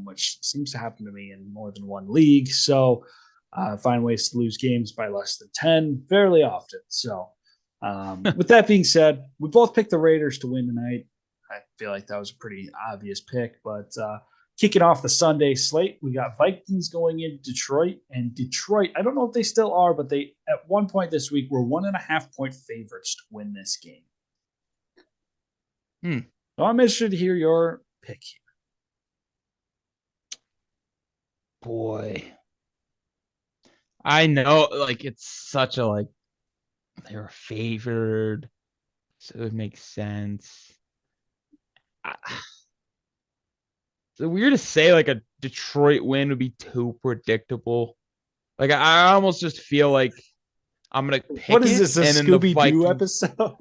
which seems to happen to me in more than one league. So I find ways to lose games by less than 10 fairly often. So with that being said, we both picked the Raiders to win tonight. I feel like that was a pretty obvious pick, but kicking off the Sunday slate, we got Vikings going in Detroit, and Detroit, I don't know if they still are, but they at one point this week were 1.5 point favorites to win this game. So I'm interested to hear your pick here. Boy, I know, like it's such a like they were favored, so it makes sense. It's weird to say like a Detroit win would be too predictable. Like I almost just feel like I'm gonna What pick is it, this, a and then the Scooby Doo Vikings. episode?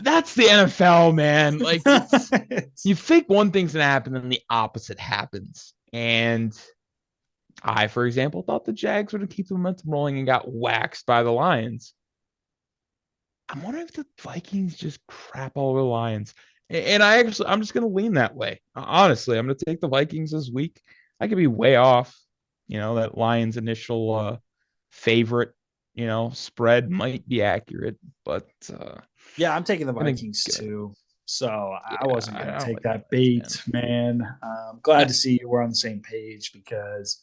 That's the NFL, man. Like it's you think one thing's gonna happen, then the opposite happens. And I, for example, thought the Jags were to keep the momentum rolling and got waxed by the Lions. I'm wondering if the Vikings just crap all over the Lions. And I'm just gonna lean that way. Honestly, I'm gonna take the Vikings this week. I could be way off. That Lions initial favorite, spread might be accurate, but yeah, I'm taking the gonna Vikings go. too. So I Yeah, wasn't I going to don't take like the that Lions, bait, man. Glad to see we're on the same page because,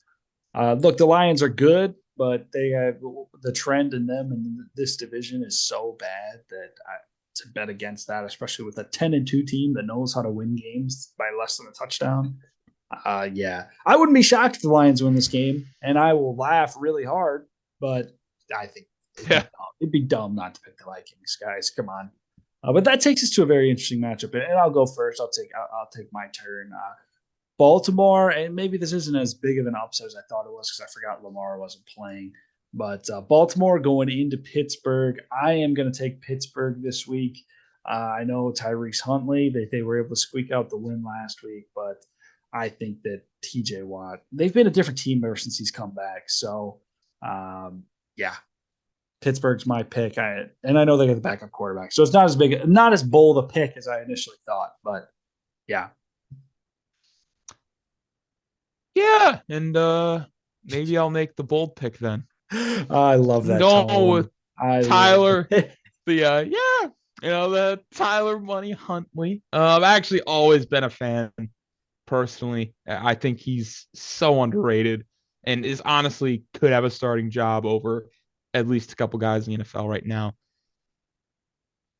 look, the Lions are good, but they have the trend in them and this division is so bad that to bet against that, especially with a 10-2 team that knows how to win games by less than a touchdown. Yeah, I wouldn't be shocked if the Lions win this game, and I will laugh really hard. But I think man. it'd be dumb not to pick the Vikings, guys. Come on. But that takes us to a very interesting matchup, and I'll go first. I'll take my turn. Baltimore, and maybe this isn't as big of an upset as I thought it was because I forgot Lamar wasn't playing. But Baltimore going into Pittsburgh. I am going to take Pittsburgh this week. I know Tyrese Huntley, they were able to squeak out the win last week, but I think that TJ Watt, they've been a different team ever since he's come back. So, yeah, Pittsburgh's my pick. And I know they got the backup quarterback. So it's not as bold a pick as I initially thought, but yeah. Yeah, and maybe I'll make the bold pick then. I love I'm that going tone. with I love Tyler. it. The Tyler Money Huntley. I've actually always been a fan personally. I think he's so underrated and is honestly could have a starting job over at least a couple guys in the NFL right now.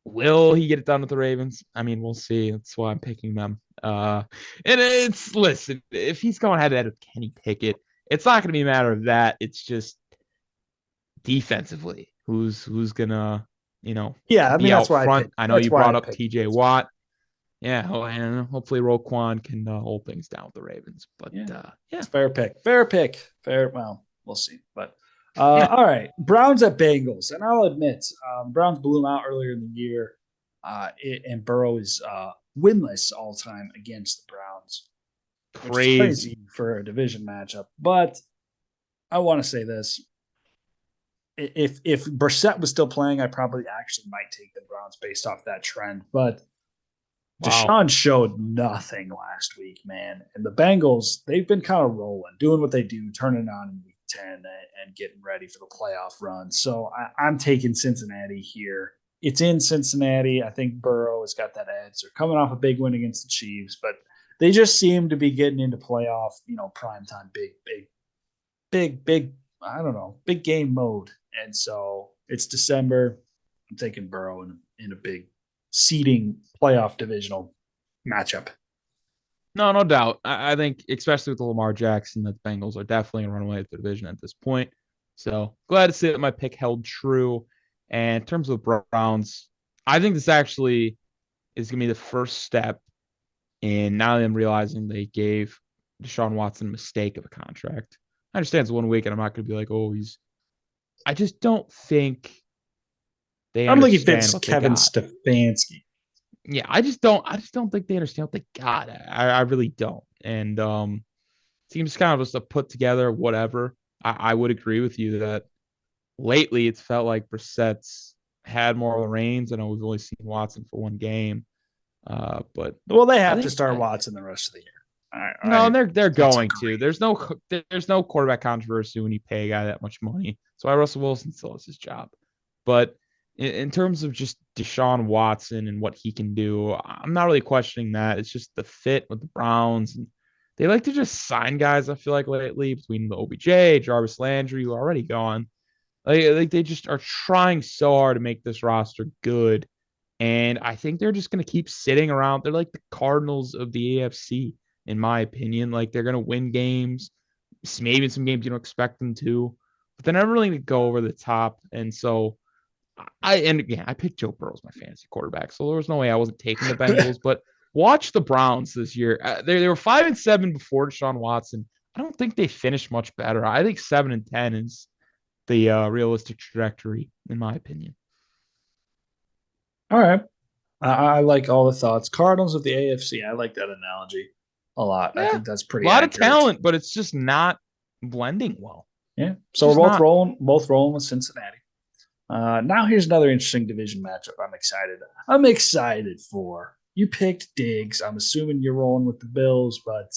Will he get it done with the Ravens? I mean, we'll see. That's why I'm picking them. And it's listen, if he's going head to head with Kenny Pickett, it's not going to be a matter of that. It's just defensively, who's gonna, Yeah, I mean be out that's why I front. picked. I know That's you why brought I up picked. T.J. Watt. Yeah, and hopefully Roquan can hold things down with the Ravens. But Yeah, yeah, it's fair pick. Fair pick. Fair. Well, we'll see. But all right, Browns at Bengals, and I'll admit, Browns blew them out earlier in the year, and Burrow is winless all time against the Browns, which is crazy crazy. for a division matchup. But I want to say this: if Brissett was still playing, I probably actually might take the Browns based off that trend. But Wow. Deshaun showed nothing last week, man. And the Bengals, they've been kind of rolling, doing what they do, turning on in week 10 and getting ready for the playoff run. So I'm taking Cincinnati here. It's in Cincinnati. I think Burrow has got that edge. They're coming off a big win against the Chiefs, but they just seem to be getting into playoff, primetime, big, I don't know, big game mode. And so it's December. I'm taking Burrow in a big seeding playoff divisional matchup. No, no doubt. I think, especially with the Lamar Jackson, that the Bengals are definitely going to run away with the division at this point. So glad to see that my pick held true. And in terms of Browns, I think this actually is going to be the first step in now them realizing they gave Deshaun Watson a mistake of a contract. I understand it's 1 week, and I'm not going to be like, oh, he's. I just don't think they I don't think he understand fits what they Kevin got. Stefanski. Yeah, I just don't think they understand what they got. I really don't. And seems kind of just a put together whatever. I would agree with you that lately it's felt like Brissett's had more of the reins. I know we've only seen Watson for one game, but Well, they I have to think start Watson the rest of the year. no, I they're That's going to. agreed. There's no quarterback controversy when you pay a guy that much money. So why Russell Wilson still has his job. But in terms of just Deshaun Watson and what he can do, I'm not really questioning that. It's just the fit with the Browns. And they like to just sign guys, I feel like lately, between the OBJ, Jarvis Landry, who are already gone. Like they just are trying so hard to make this roster good. And I think they're just going to keep sitting around. They're like the Cardinals of the AFC, in my opinion. Like they're going to win games, maybe in some games you don't expect them to, but they're never really going to go over the top. And so and again, I picked Joe Burrow as my fantasy quarterback, so there was no way I wasn't taking the Bengals. But watch the Browns this year. They were 5-7 before Deshaun Watson. I don't think they finished much better. I think 7-10 is the realistic trajectory, in my opinion. All right. I like all the thoughts. Cardinals of the AFC. I like that analogy a lot. I Yeah, think that's a pretty lot of accurate. talent, but it's just not blending well. Yeah. It's So we're just both not. rolling, with Cincinnati. Now here's another interesting division matchup. I'm excited. For. You picked Diggs. I'm assuming you're rolling with the Bills, but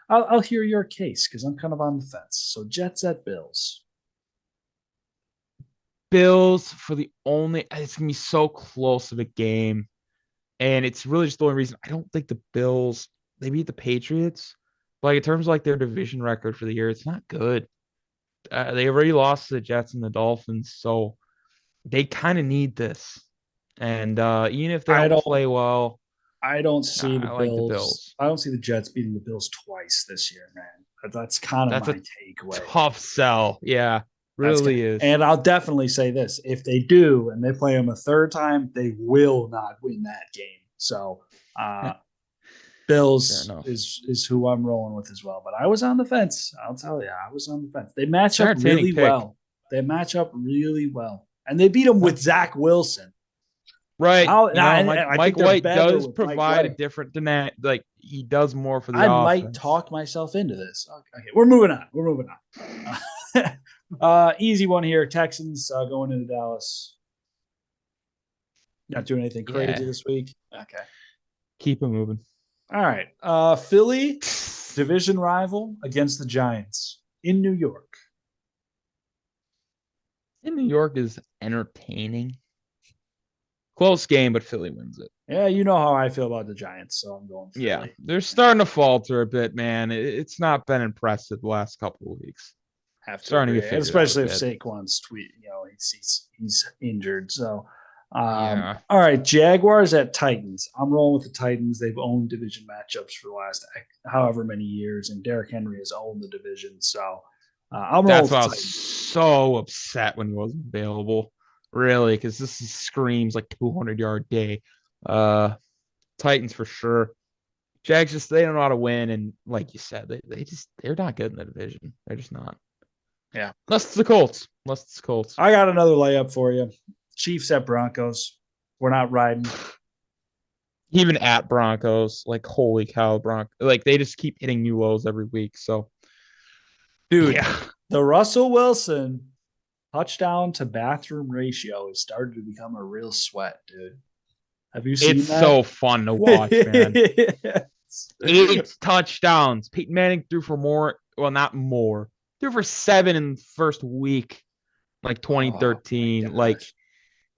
I'll hear your case because I'm kind of on the fence. So Jets at Bills. Bills for the only. It's gonna be so close of a game, and it's really just the only reason I don't think the Bills they beat the Patriots. But like in terms of like their division record for the year, it's not good. They already lost to the Jets and the Dolphins, so they kind of need this. And even if they I don't don't. play well, I don't see the I like the Bills. Bills. I don't see the Jets beating the Bills twice this year, man. That's kind of That's a my takeaway. tough sell. Yeah, really is. And I'll definitely say this: if they do and they play them a third time, they will not win that game. So uh, Fair Bills enough. is who I'm rolling with as well. But I was on the fence. I'll tell you, I was on the fence. They match It's an up entertaining really pick. well. They match up really well, and they beat them Yeah. with Zach Wilson. Right. And I Mike think they're White better does with Mike provide a White. different dynamic. Like he does more for the I might offense. talk myself into this. Okay, we're moving on. Easy one here. Texans going into Dallas. Not doing anything crazy Yeah. this week. Okay. Keep it moving. All right. Philly, division rival against the Giants in New York. In New York is entertaining. Close game, but Philly wins it. Yeah, you know how I feel about the Giants, so I'm going Yeah, Philly. they're starting to falter a bit, man. It's not been impressive the last couple of weeks. Have to Starting to agree, get and figured out a especially if bit. Saquon's tweet, he's injured. So, Yeah, all right, Jaguars at Titans. I'm rolling with the Titans. They've owned division matchups for the last however many years, and Derrick Henry has owned the division. So, I'm rolling that's with why I the was Titans. so upset when he wasn't available. Really, because screams like 200-yard day. Uh, Titans for sure. Jags they don't know how to win, and like you said, they're not good in the division. They're just not. Yeah, Unless it's the Colts. Unless it's the Colts. I got another layup for you. Chiefs at Broncos. We're not riding. Even at Broncos, like holy cow, like they just keep hitting new lows every week. So Dude, yeah, the Russell Wilson touchdown to bathroom ratio has started to become a real sweat, dude. Have you it's seen that? so fun to watch, man. 8 touchdowns. Peyton Manning threw for more. Well, not more. Threw for 7 in the first week, like Oh my 2013. Like, gosh.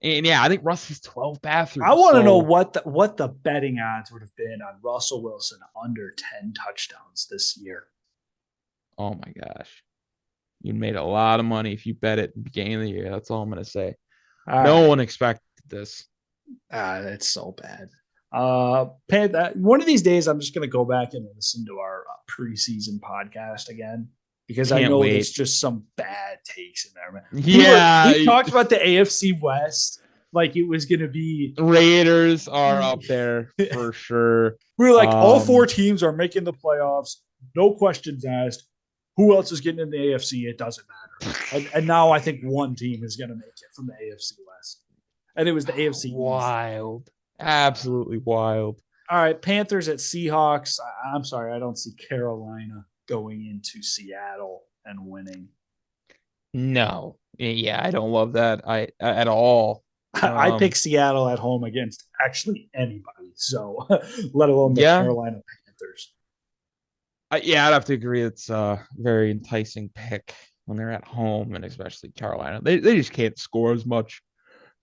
and yeah, I think Russ has 12 I bathrooms. want to know So, what the betting odds would have been on Russell Wilson under 10 touchdowns this year. oh my gosh, you made a lot of money if you bet it at the beginning of the year. That's all I'm gonna say. All No right. one expected this. It's so bad. One of these days, I'm just going to go back and listen to our preseason podcast again because I Can't know there's wait. just some bad takes in there, man. Yeah, We talked about the AFC West like it was going to be. Raiders are up there for sure. We were like, all four Um, teams are making the playoffs, no questions asked. Who else is getting in the AFC? It doesn't matter. And now I think one team is going to make it from the AFC West, and it was the AFC East. wild, absolutely wild. All right, Panthers at Seahawks. I'm sorry, I don't see Carolina going into Seattle and winning. No, yeah, I don't love that I at all. I pick Seattle at home against actually anybody, so let alone the Yeah, Carolina Panthers. yeah, I'd have to agree. It's a very enticing pick when they're at home, and especially Carolina. They just can't score as much.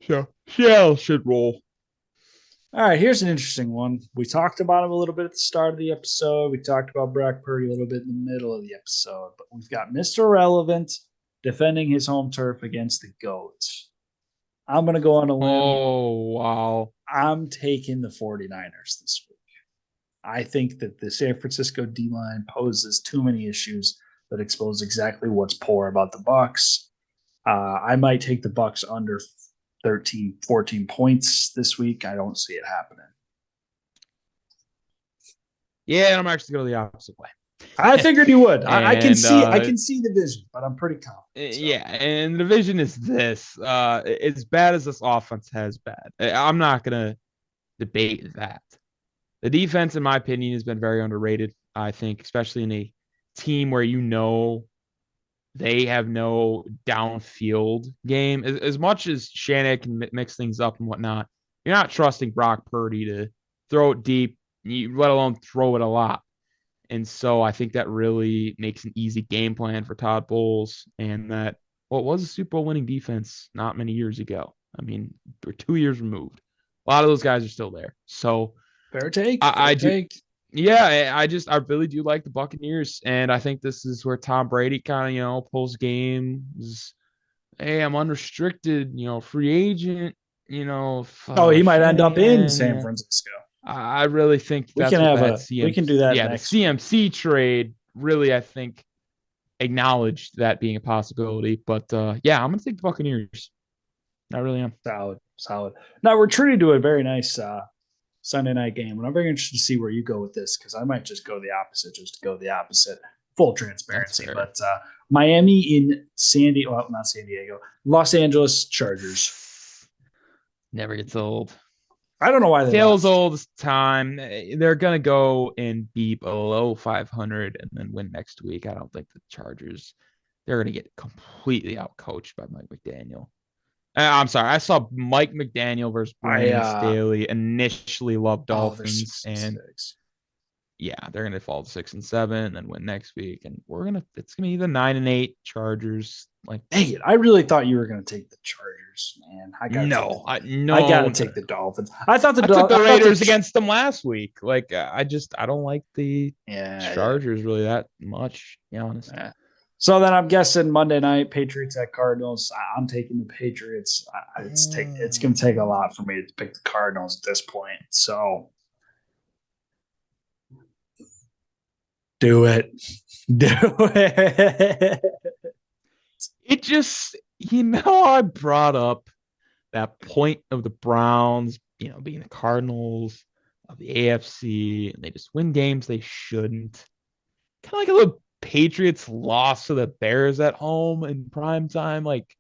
So Seattle should roll. All right, here's an interesting one. We talked about him a little bit at the start of the episode. We talked about Brock Purdy a little bit in the middle of the episode, but we've got Mr. Relevant defending his home turf against the Goats. I'm going to go on a limb. Oh wow. I'm taking the 49ers this week. I think that the San Francisco D line poses too many issues that expose exactly what's poor about the Bucks. I might take the Bucks under 13, 14 points this week. I don't see it happening. Yeah, I'm actually going the opposite way. I figured you would. I can And see the vision, but I'm pretty confident. So. yeah, and the division is this. As bad as this offense has bad, I'm not gonna debate that. The defense, in my opinion, has been very underrated. I think, especially in a team where they have no downfield game. As much as Shanahan can mix things up and whatnot, you're not trusting Brock Purdy to throw it deep, let alone throw it a lot. And so I think that really makes an easy game plan for Todd Bowles, and that what was a Super Bowl winning defense not many years ago. I mean, we're 2 years removed. A lot of those guys are still there. So Fair take. I Fair do, take. yeah, I really do like the Buccaneers, and I think this is where Tom Brady kind of pulls games. Hey, I'm unrestricted, free agent. Oh, he might end up in Shanahan. San Yeah, Francisco. I really think We can that's what have that a. We can do that the next week. CMC trade really, I think, acknowledged that being a possibility. But yeah, I'm gonna take the Buccaneers. I really am. Solid, solid. Now we're treated to a very nice Sunday night game, and I'm very interested to see where you go with this because I might just go the opposite, just to go the opposite. Full That's transparency, fair. but Miami in not San Diego, Los Angeles Chargers. Never gets old. I don't know why they Feels left. old this time. They're gonna go and be below 500 and then win next week. I don't think the Chargers. They're gonna get completely outcoached by Mike McDaniel. I'm sorry. I saw Mike McDaniel versus I Brandon Staley initially love there's Dolphins, some and mistakes. yeah, they're gonna fall to 6-7 and then win next week, and it's gonna be the 9-8 Chargers. Like, dang it, I really thought you were going to take the Chargers, man. no, I got no, to take the Dolphins. I thought I took the I thought Raiders against them last week. Like, I don't like the yeah. Chargers really that much, to be honest. Yeah. So then I'm guessing Monday night Patriots at Cardinals. I'm taking the Patriots. It's going to take a lot for me to pick the Cardinals at this point. So do it. Do it. It just, I brought up that point of the Browns, being the Cardinals of the AFC, and they just win games they shouldn't. Kind of like a little Patriots loss to the Bears at home in prime time, like,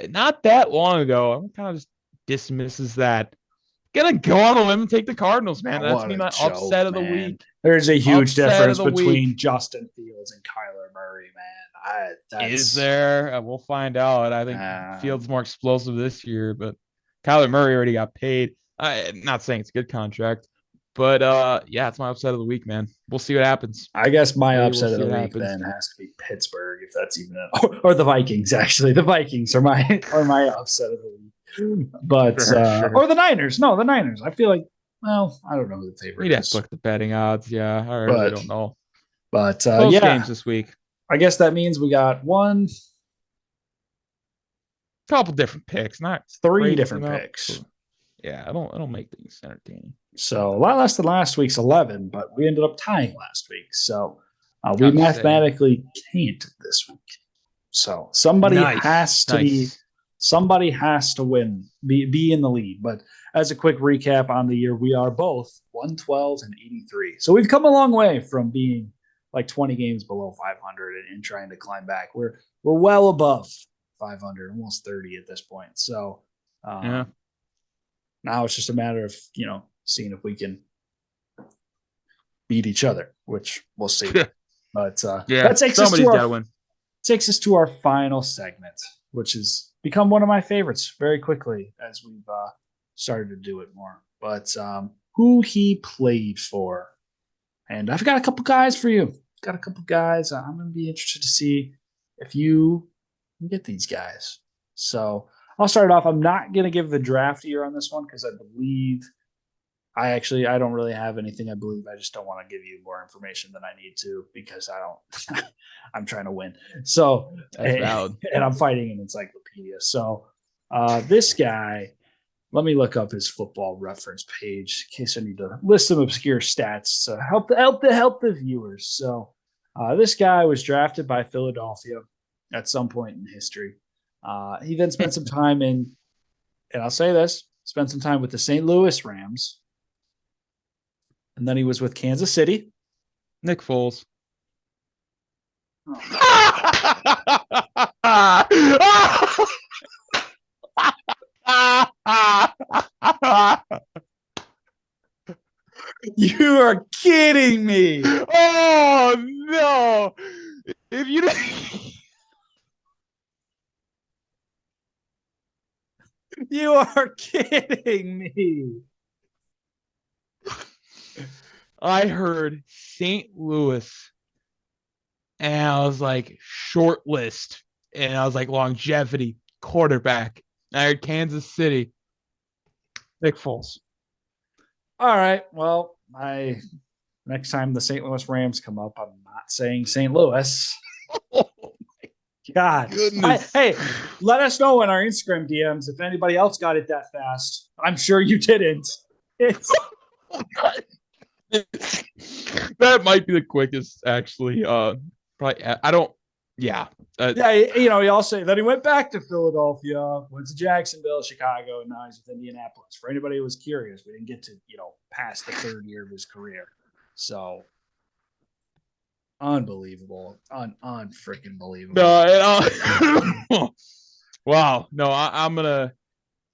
not that long ago. I'm kind of just dismisses that. Gonna go on a limb and take the Cardinals, man. That's me, my upset of the week. There's a huge difference between week. Justin Fields and Kyler Murray, man. Is there? We'll find out. I think Fields more explosive this year, but Kyler Murray already got paid. I'm not saying it's a good contract, but yeah, it's my upset of the week, man. We'll see what happens. I guess my upset of the week then has to be Pittsburgh, if that's even it, or the Vikings. Actually, the Vikings are my upset of the week. But sure. Or the Niners. No, the Niners. I feel like, well, I don't know who the favorite is. We'd have to look at the betting odds. Yeah, I really don't know. But close games this week. I guess that means we got couple different picks, not three different picks. Yeah, I don't make things entertaining. So a lot less than last week's 11, but we ended up tying last week. So we mathematically can't this week. So somebody has to win, be in the lead. But as a quick recap on the year, we are both 112 and 83. So we've come a long way from being like 20 games below 500 and trying to climb back. We're well above 500, almost 30 at this point. So now it's just a matter of, seeing if we can beat each other, which we'll see. But that takes us to our final segment, which has become one of my favorites very quickly as we've started to do it more. But who he played for. And I've got a couple guys for you. I'm going to be interested to see if you can get these guys. So I'll start off. I'm not going to give the draft year on this one because I believe I don't really have anything. I believe I just don't want to give you more information than I need to because I'm trying to win. So, and I'm fighting an encyclopedia. So this guy, let me look up his football reference page in case I need to list some obscure stats to help the viewers. So this guy was drafted by Philadelphia at some point in history. He then spent some time and I'll say this, spent some time with the St. Louis Rams. And then he was with Kansas City. Nick Foles. You are kidding me. Oh, no. If you You are kidding me. I heard St. Louis and I was like short list and I was like longevity quarterback. I heard Kansas City. Nick Foles. All right. Well, next time the St. Louis Rams come up, I'm not saying St. Louis. Oh my God. Hey, let us know in our Instagram DMs if anybody else got it that fast. I'm sure you didn't. That might be the quickest, actually. Probably. I don't. Yeah. He all say that he went back to Philadelphia, went to Jacksonville, Chicago, and now he's with Indianapolis. For anybody who was curious, we didn't get to past the third year of his career. So unbelievable, unfreaking believable. No, wow. No, I'm gonna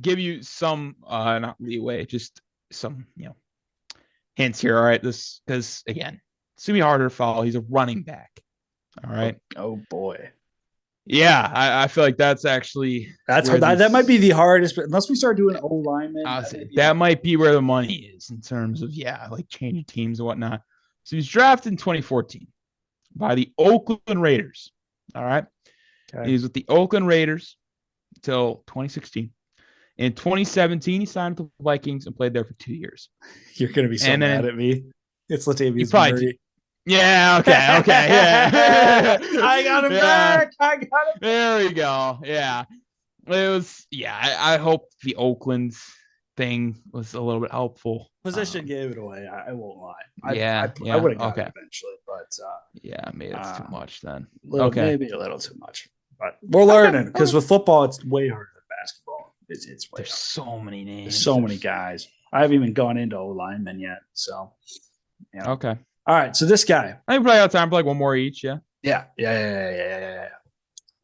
give you some not leeway, just some hints here. All right, this because again, it's gonna be harder to follow. He's a running back. All right. Oh boy. Yeah, I feel like that's actually that might be the hardest, but unless we start doing O-linemen, that might be where the money is in terms of like changing teams and whatnot. So he's drafted in 2014 by the Oakland Raiders. All right. Okay. He was with the Oakland Raiders until 2016. In 2017, he signed with the Vikings and played there for 2 years. You're going to be so And mad then at me. It's he Latavius probably Murray. Yeah, okay, yeah. I got him back. I got him. There we go. Yeah. It was, I hope the Oakland thing was a little bit helpful. Position gave it away. I won't lie. I Yeah. would have got Okay. it eventually, but Yeah, maybe that's too much then. maybe a little too much. But we're learning because with football, it's way harder than basketball. It's way There's harder. so many names. There's so many guys. I haven't even gone into O linemen yet. So, Okay. All right. So this guy. I think we probably have time for like one more each. Yeah. Yeah.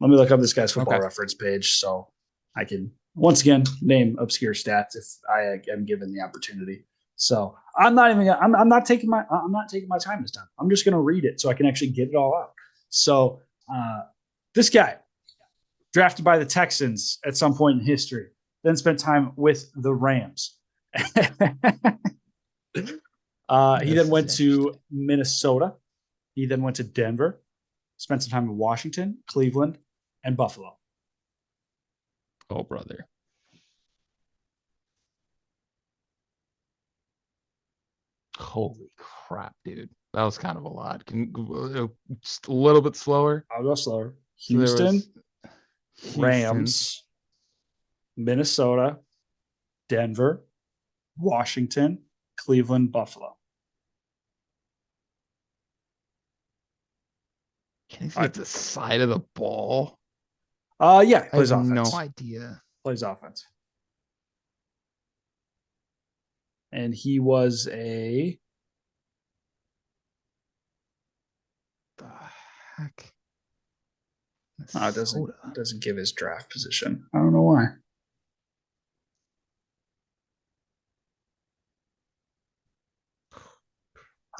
Let me look up this guy's football reference page so I can once again name obscure stats if I am given the opportunity. So I'm not taking my time this time. I'm just going to read it so I can actually get it all out. So this guy drafted by the Texans at some point in history, then spent time with the Rams. He then went to Minnesota. He then went to Denver, spent some time in Washington, Cleveland, and Buffalo. Oh, brother. Holy crap, dude. That was kind of a lot. Can just a little bit slower? I'll go slower. Houston, Rams, Minnesota, Denver, Washington, Cleveland, Buffalo. Can he get the side of the ball? Yeah, plays offense. No idea. Plays offense. And he was a. The heck? Oh, it doesn't give his draft position. I don't know why.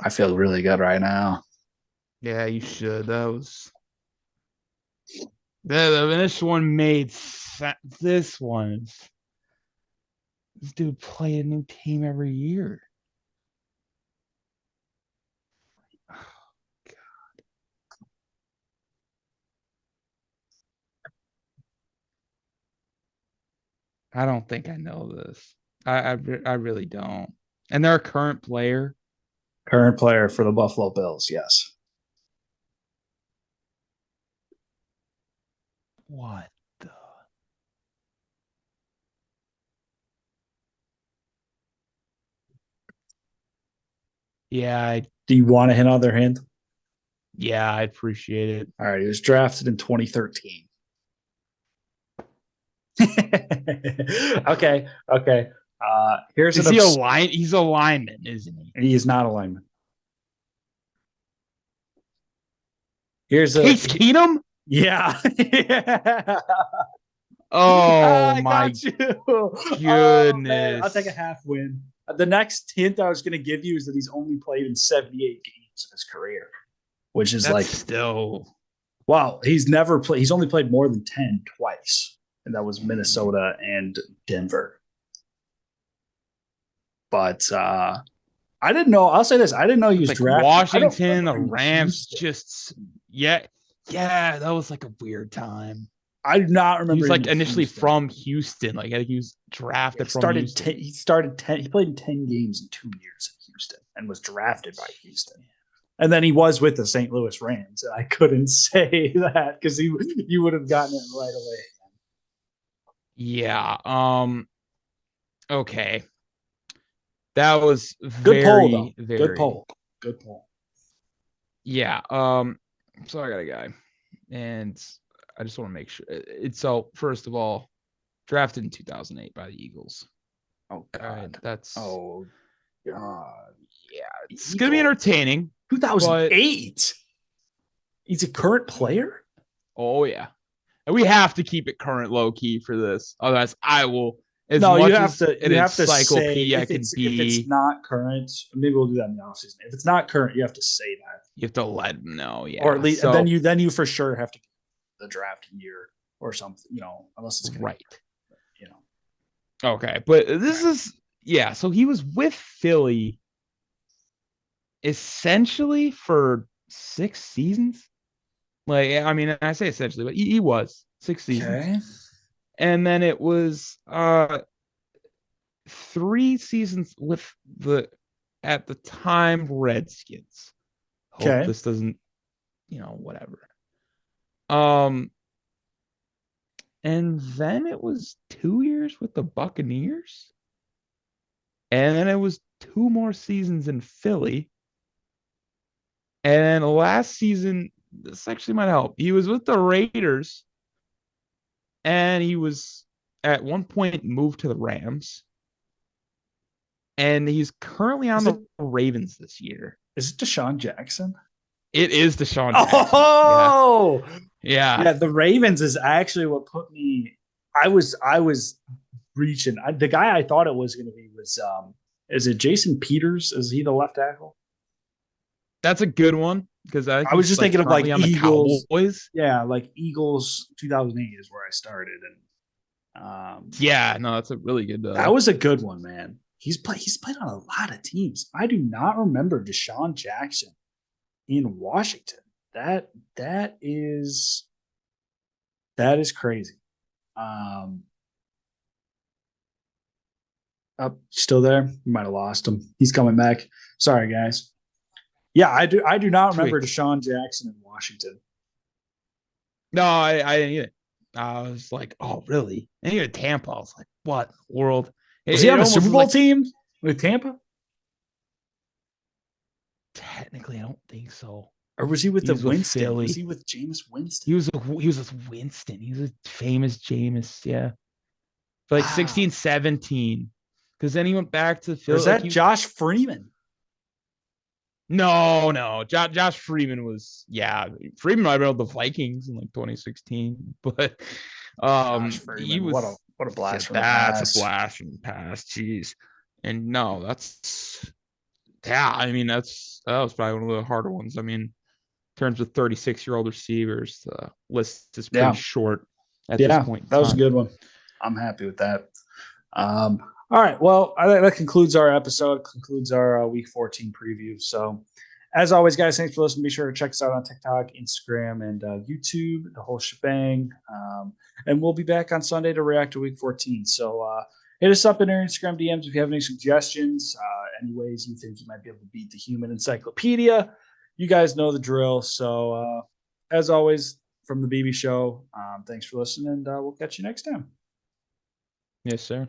I feel really good right now. Yeah, you should. That was this one made this one. This dude play a new team every year. Oh, God. I don't think I know this. I really don't. And they're a current player. Current player for the Buffalo Bills, yes. What the? Yeah. Do you want a hint other hint? Yeah, I appreciate it. All right, he was drafted in 2013. Okay. Here's Is he a line? He's a lineman, isn't he? He is not a lineman. Here's Case Keenum. Yeah. Oh my goodness! Oh, I'll take a half win. The next hint I was going to give you is that he's only played in 78 games in his career, which is still. Wow, he's never played. He's only played more than 10 twice, and that was Minnesota and Denver. But I didn't know. I'll say this: I didn't know he was drafted. Washington, the Rams, yeah. That was like a weird time. I do not remember. He was like initially from Houston. Like I think he was drafted from Houston. He played in 10 games in 2 years in Houston and was drafted by Houston. And then he was with the St. Louis Rams. And I couldn't say that because you would have gotten it right away. Yeah. Okay. That was good poll, though. Very Good poll. Yeah. So I got a guy, and I just want to make sure. So first of all, drafted in 2008 by the Eagles. Oh God. Oh God. Yeah, it's Eagles. Gonna be entertaining. 2008. He's a current player. Oh yeah, and we have to keep it current, low key for this. Otherwise, I will. You have to say if it's not current. Maybe we'll do that in the offseason. If it's not current, you have to say that. You have to let them know, yeah. Or at least then you for sure have to the draft year or something. Unless it's right. Okay, but this is So he was with Philly essentially for 6 seasons. Like, I mean, I say essentially, but he was 6 seasons. Okay. And then it was 3 seasons with the at the time Redskins. Hope Okay. this doesn't, whatever. Um, and then it was 2 years with the Buccaneers, and then it was 2 more seasons in Philly. And last season, this actually might help. He was with the Raiders, and he was at one point moved to the Rams, and he's currently on Is the it Ravens this year. is it Deshaun Jackson? It is Deshaun Jackson. Yeah. Oh, Yeah. yeah. The Ravens is actually what put me. I was reaching. The guy I thought it was going to be was is it Jason Peters? Is he the left tackle? That's a good one because I think I was he's just like thinking of like currently on the Eagles. Cowboys. Yeah, like Eagles 2008 is where I started, and Yeah, no, that's a really good that was a good one, man. He's played on a lot of teams. I do not remember Deshaun Jackson in Washington. That that is that is crazy. Um, Up still there? You might have lost him. He's coming back. Sorry, guys. Yeah, I do not remember Twix. Deshaun Jackson in Washington. No, I didn't either. I was like, oh, really? And even Tampa, I was like, what in the world? Was he It on the almost Super was Bowl like, team with Tampa, technically, I don't think so. or was he with He the was with Winston? Was Philly. he with Jameis Winston? He was with Winston. He was a famous Jameis. Yeah. For like Wow. 16, 17. Because then he went back to Or Philly. is Like that he Josh Freeman? No. Josh Freeman was, yeah. Freeman might have been with the Vikings in like 2016, but Josh he Freeman. was, What a yeah, blast from the that's a past. blast from the past. Jeez. And no, yeah, I mean, that was probably one of the harder ones. I mean, in terms of 36-year-old receivers, the list is pretty Yeah. short at this Yeah. point in That was a time. good one. I'm happy with that. All right. Well, that concludes our episode, concludes our week 14 preview. So, as always, guys, thanks for listening. Be sure to check us out on TikTok, Instagram, and YouTube, the whole shebang. And we'll be back on Sunday to react to week 14. So, hit us up in our Instagram DMs if you have any suggestions, any ways you think you might be able to beat the human encyclopedia. You guys know the drill. So, as always, from the BB Show, thanks for listening, and we'll catch you next time. Yes, sir.